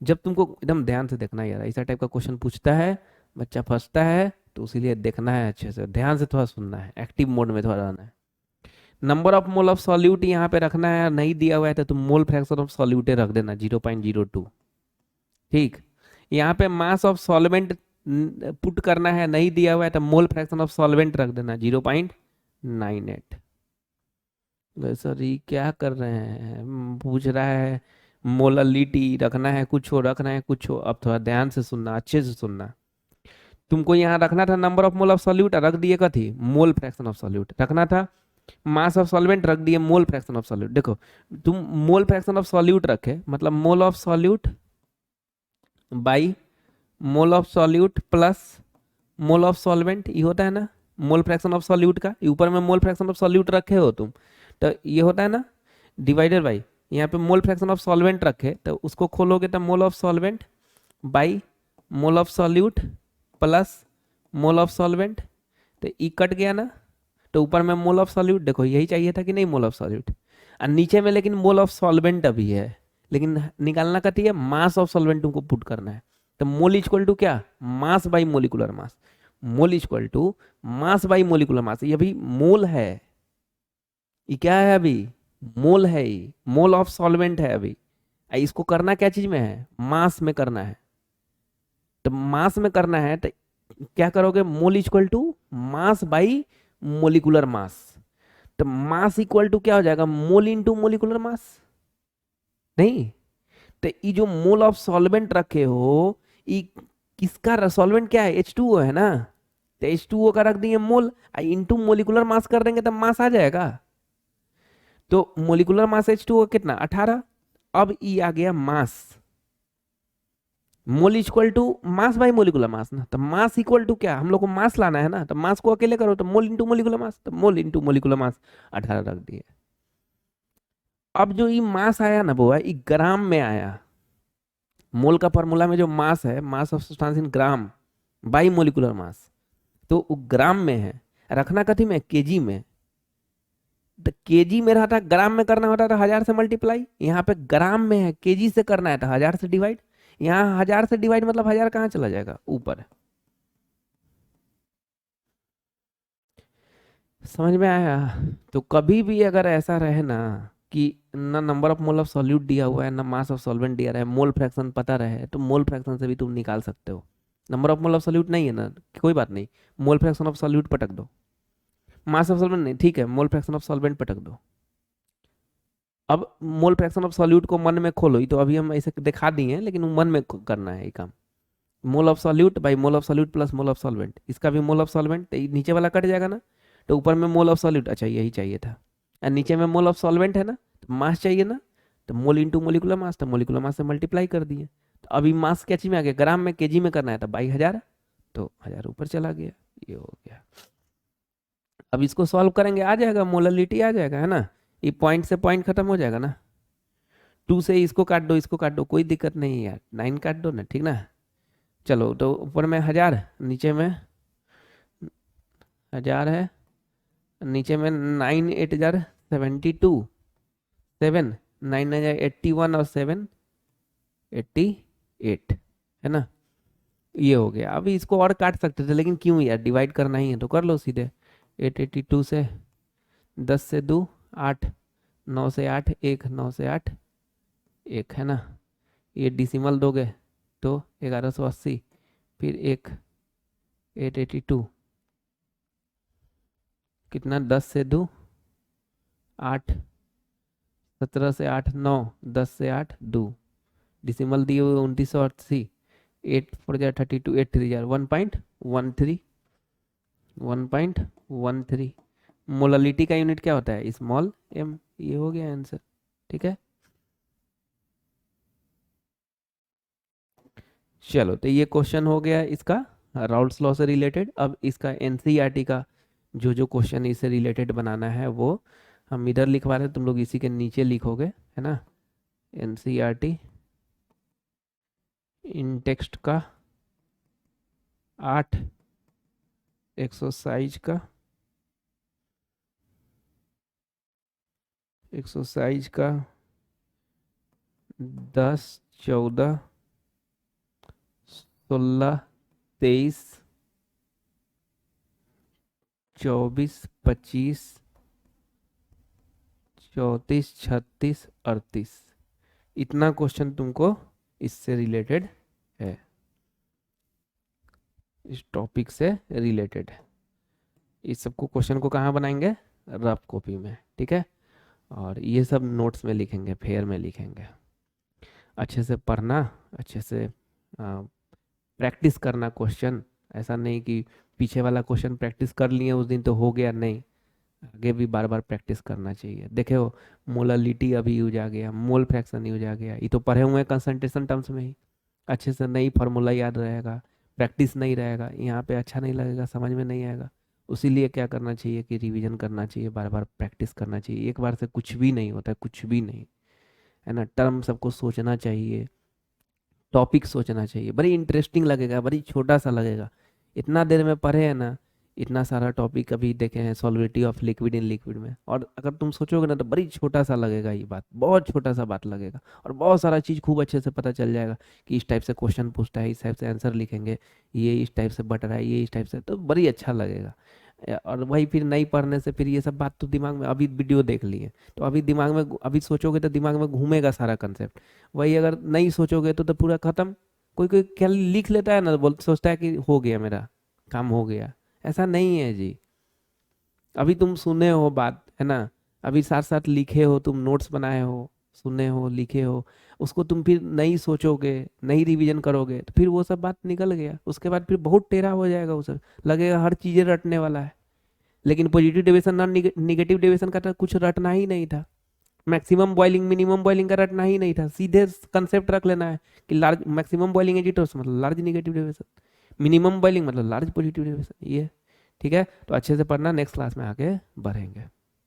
[SPEAKER 2] जब तुमको एकदम ध्यान से देखना है यार, ऐसा टाइप का क्वेश्चन पूछता है बच्चा फंसता है, तो इसीलिए देखना है अच्छे से, ध्यान से थोड़ा सुनना है, एक्टिव मोड में थोड़ा रहना है। Number of mole of solute यहाँ पे रखना है, नहीं दिया हुआ है तो तुम मोल फ्रैक्शन ऑफ सॉल्यूट रख देना 0.02। ठीक, यहाँ पे मास ऑफ सॉल्वेंट पुट करना है, नहीं दिया हुआ है तो मोल फ्रैक्शन ऑफ सॉल्वेंट रख देना 0.98। सर ये क्या कर रहे हैं, पूछ रहा है मोलालिटी रखना है कुछ हो, रखना है कुछ हो। अब थोड़ा ध्यान से सुनना, अच्छे से सुनना। तुमको यहाँ रखना था number of mole of solute, रख दिए कथी, मोल फ्रैक्शन ऑफ सॉल्यूट रखना था, मास ऑफ सॉल्वेंट रख दिए मोल फ्रैक्शन ऑफ सॉल्यूट। देखो तुम मोल फ्रैक्शन ऑफ सॉल्यूट रखे मतलब mole of solute by mole of solute plus mole of solvent, ये होता है ना मोल फ्रैक्शन ऑफ सॉल्यूट का, ऊपर में मोल फ्रैक्शन ऑफ सॉल्यूट रखे हो तुम, तो ये होता है ना डिवाइडेड बाई, यहाँ पे मोल फ्रैक्शन ऑफ सॉल्वेंट रखे तो उसको खोलोगे तो mole of solvent by mole of solute plus mole of solvent, तो ई कट गया ना, तो ऊपर में मोल ऑफ सॉल्यूट, देखो यही चाहिए था कि नहीं मोल ऑफ सॉल्यूट, और नीचे में लेकिन मोल ऑफ सॉल्वेंट अभी है, लेकिन निकालना कथी है, मास ऑफ सॉल्वेंट तुमको पुट करना है। तो मोल इक्वल टू क्या, mass by molecular mass, mole equal to mass by molecular mass, ये अभी मोल है, ये क्या है अभी, मोल है, ये मोल ऑफ सॉल्वेंट है अभी। इसको करना क्या चीज में है, मास में करना है, तो मास में करना है तो क्या करोगे, mole equal to mass by molecular mass, तो मास इक्वल टू क्या हो जाएगा, मोल इनटू मोलिकुलर मास, नहीं तो ये जो मोल ऑफ सॉल्वेंट रखे हो, ये किसका सॉल्वेंट क्या है, H2O है ना, तो H2O का रख दिए मोल, इनटू मोलिकुलर मास कर देंगे तो मास आ जाएगा, तो मोलिकुलर मास H2O कितना 18। अब ये आ गया mass, mole equal to mass by molecular mass ना, तो मास इक्वल टू क्या, हम लोग को मास लाना है ना, तो मास को अकेले करो तो मोल इंटू मोलिकुलर मास, तो मोल इंटू मोलिकुलर मास 18 रख दिए। अब जो ये मास आया ना वो है ये ग्राम में आया, मोल का फॉर्मूला में जो मास है, mass of substance in gram by molecular mass, तो वो ग्राम में है, रखना कथी में, केजी में, तो केजी में रहता, ग्राम में करना होता तो 1000 से मल्टीप्लाई, यहाँ पे ग्राम में है केजी से करना है तो 1000 से डिवाइड, यहाँ 1000 से डिवाइड मतलब 1000 कहाँ चला जाएगा ऊपर, समझ में आया। तो कभी भी अगर ऐसा रहे ना कि ना number of mole of solute दिया हुआ है ना मास ऑफ सॉल्वेंट दिया रहा है, मोल फ्रैक्शन पता रहे, तो मोल फ्रैक्शन से भी तुम निकाल सकते हो। Number of mole of solute नहीं है ना, कोई बात नहीं, मोल फ्रैक्शन ऑफ सॉल्यूट पटक दो, मास ऑफ सॉल्वेंट नहीं, ठीक है मोल फ्रैक्शन ऑफ सॉल्वेंट पटक दो। अब मोल फ्रैक्शन ऑफ सॉल्यूट को मन में खोलो, ये तो अभी हम ऐसे दिखा दिए हैं, लेकिन मन में करना है ये काम, mole of solute by mole of solute plus mole of solvent, इसका भी मोल ऑफ सॉल्वेंट, तो नीचे वाला कट जाएगा ना, तो ऊपर में मोल ऑफ सॉल्यूट, अच्छा यही चाहिए था, और नीचे में मोल ऑफ सॉल्वेंट है ना, तो मास चाहिए ना, तो मोल इंटू मोलिकुलर मास, तो मोलिकुलर मास से मल्टीप्लाई कर दिए, तो अभी मास क्या चीज में आ गया, ग्राम में, केजी में करना है तो बाई 1000, तो 1000 ऊपर चला गया, ये हो गया। अब इसको सॉल्व करेंगे आ जाएगा, मोललिटी आ जाएगा है ना, ये पॉइंट से पॉइंट खत्म हो जाएगा ना, 2 से इसको काट दो इसको काट दो, कोई दिक्कत नहीं है यार, 9 काट दो ना, ठीक ना। चलो तो ऊपर में 1000, नीचे में 1000 है, नीचे में 9 8 जार 72, 7 9 9 81 और 7 88 है ना, ये हो गया। अभी इसको और काट सकते थे लेकिन क्यों यार, डिवाइड करना ही है तो कर लो सीधे, 882 से 10 से 2 8, 9 से 8 1, 9 से 8 1 है ना। ये डिसिमल दोगे तो 1180, फिर 1 882, कितना 10 से 2 8, 17 से 8 9, 10 से 8 2, डिसिमल दिए हुए 2980, 8 4 जा 32, 8 3 जा 1.13, 1.13। मोलालिटी का यूनिट क्या होता है? Small m। ये हो गया आंसर, ठीक है। चलो तो ये क्वेश्चन हो गया इसका राउल्ट्स लॉ से रिलेटेड। अब इसका एनसीईआरटी का जो जो क्वेश्चन इससे रिलेटेड बनाना है वो हम इधर लिखवा रहे हैं, तुम लोग इसी के नीचे लिखोगे, है ना। एनसीईआरटी इन टेक्स्ट का 8, एक्सरसाइज का 10 14 16 23 24 25 34 36 38, इतना क्वेश्चन तुमको इससे रिलेटेड है, इस टॉपिक से रिलेटेड है। इस सबको क्वेश्चन को कहाँ बनाएंगे? रफ कॉपी में, ठीक है। और ये सब नोट्स में लिखेंगे, फेयर में लिखेंगे। अच्छे से पढ़ना, अच्छे से प्रैक्टिस करना क्वेश्चन। ऐसा नहीं कि पीछे वाला क्वेश्चन प्रैक्टिस कर लिए उस दिन तो हो गया, नहीं, आगे भी बार बार प्रैक्टिस करना चाहिए। देखे हो मोलालिटी अभी यूज आ गया, मोल फ्रैक्शन यूज आ गया, ये तो पढ़े हुए हैं कंसंट्रेशन टर्म्स में ही। अच्छे से नई फार्मूला याद रहेगा, प्रैक्टिस नहीं रहेगा, यहाँ पे अच्छा नहीं लगेगा, समझ में नहीं आएगा। उसीलिए क्या करना चाहिए कि रिवीजन करना चाहिए, बार बार प्रैक्टिस करना चाहिए। एक बार से कुछ भी नहीं होता है, कुछ भी नहीं, है ना। टर्म सबको सोचना चाहिए, टॉपिक सोचना चाहिए, बड़ी इंटरेस्टिंग लगेगा, बड़ी छोटा सा लगेगा। इतना देर में पढ़े हैं ना, इतना सारा टॉपिक अभी देखे हैं सॉल्विटी ऑफ लिक्विड इन लिक्विड में, और अगर तुम सोचोगे ना तो बड़ी छोटा सा लगेगा, ये बात बहुत छोटा सा बात लगेगा, और बहुत सारा चीज़ खूब अच्छे से पता चल जाएगा कि इस टाइप से क्वेश्चन पूछता है, इस टाइप से आंसर लिखेंगे, ये इस टाइप से बट रहा है, ये इस टाइप से, तो बड़ी अच्छा लगेगा। और वही फिर नहीं पढ़ने से फिर ये सब बात तो दिमाग में, अभी वीडियो देख लिए तो अभी दिमाग में, अभी सोचोगे तो दिमाग में घूमेगा सारा कंसेप्ट। वही अगर नहीं सोचोगे तो पूरा खत्म। कोई कोई क्या लिख लेता है ना, बोल सोचता है कि हो गया, मेरा काम हो गया। ऐसा नहीं है जी। अभी तुम सुने हो बात, है ना, अभी साथ साथ लिखे हो, तुम नोट्स बनाए हो, सुने हो, लिखे हो, उसको तुम फिर नहीं सोचोगे, नहीं रिवीजन करोगे तो फिर वो सब बात निकल गया, उसके बाद फिर बहुत टेढ़ा हो जाएगा, वो सब लगेगा हर चीजें रटने वाला है। लेकिन पॉजिटिव डेविएशन और निगेटिव डेविएशन का तो कुछ रटना ही नहीं था। मैक्सिमम बॉइलिंग मिनिमम बॉइलिंग का रटना ही नहीं था, सीधे कंसेप्ट रख लेना है कि लार्ज मैक्सिमम बॉइलिंग एजिटोस मतलब large negative deviation, minimum boiling मतलब लार्ज पॉजिटिव डेविएशन, ये ठीक है। तो अच्छे से पढ़ना, नेक्स्ट क्लास में आके बढ़ेंगे।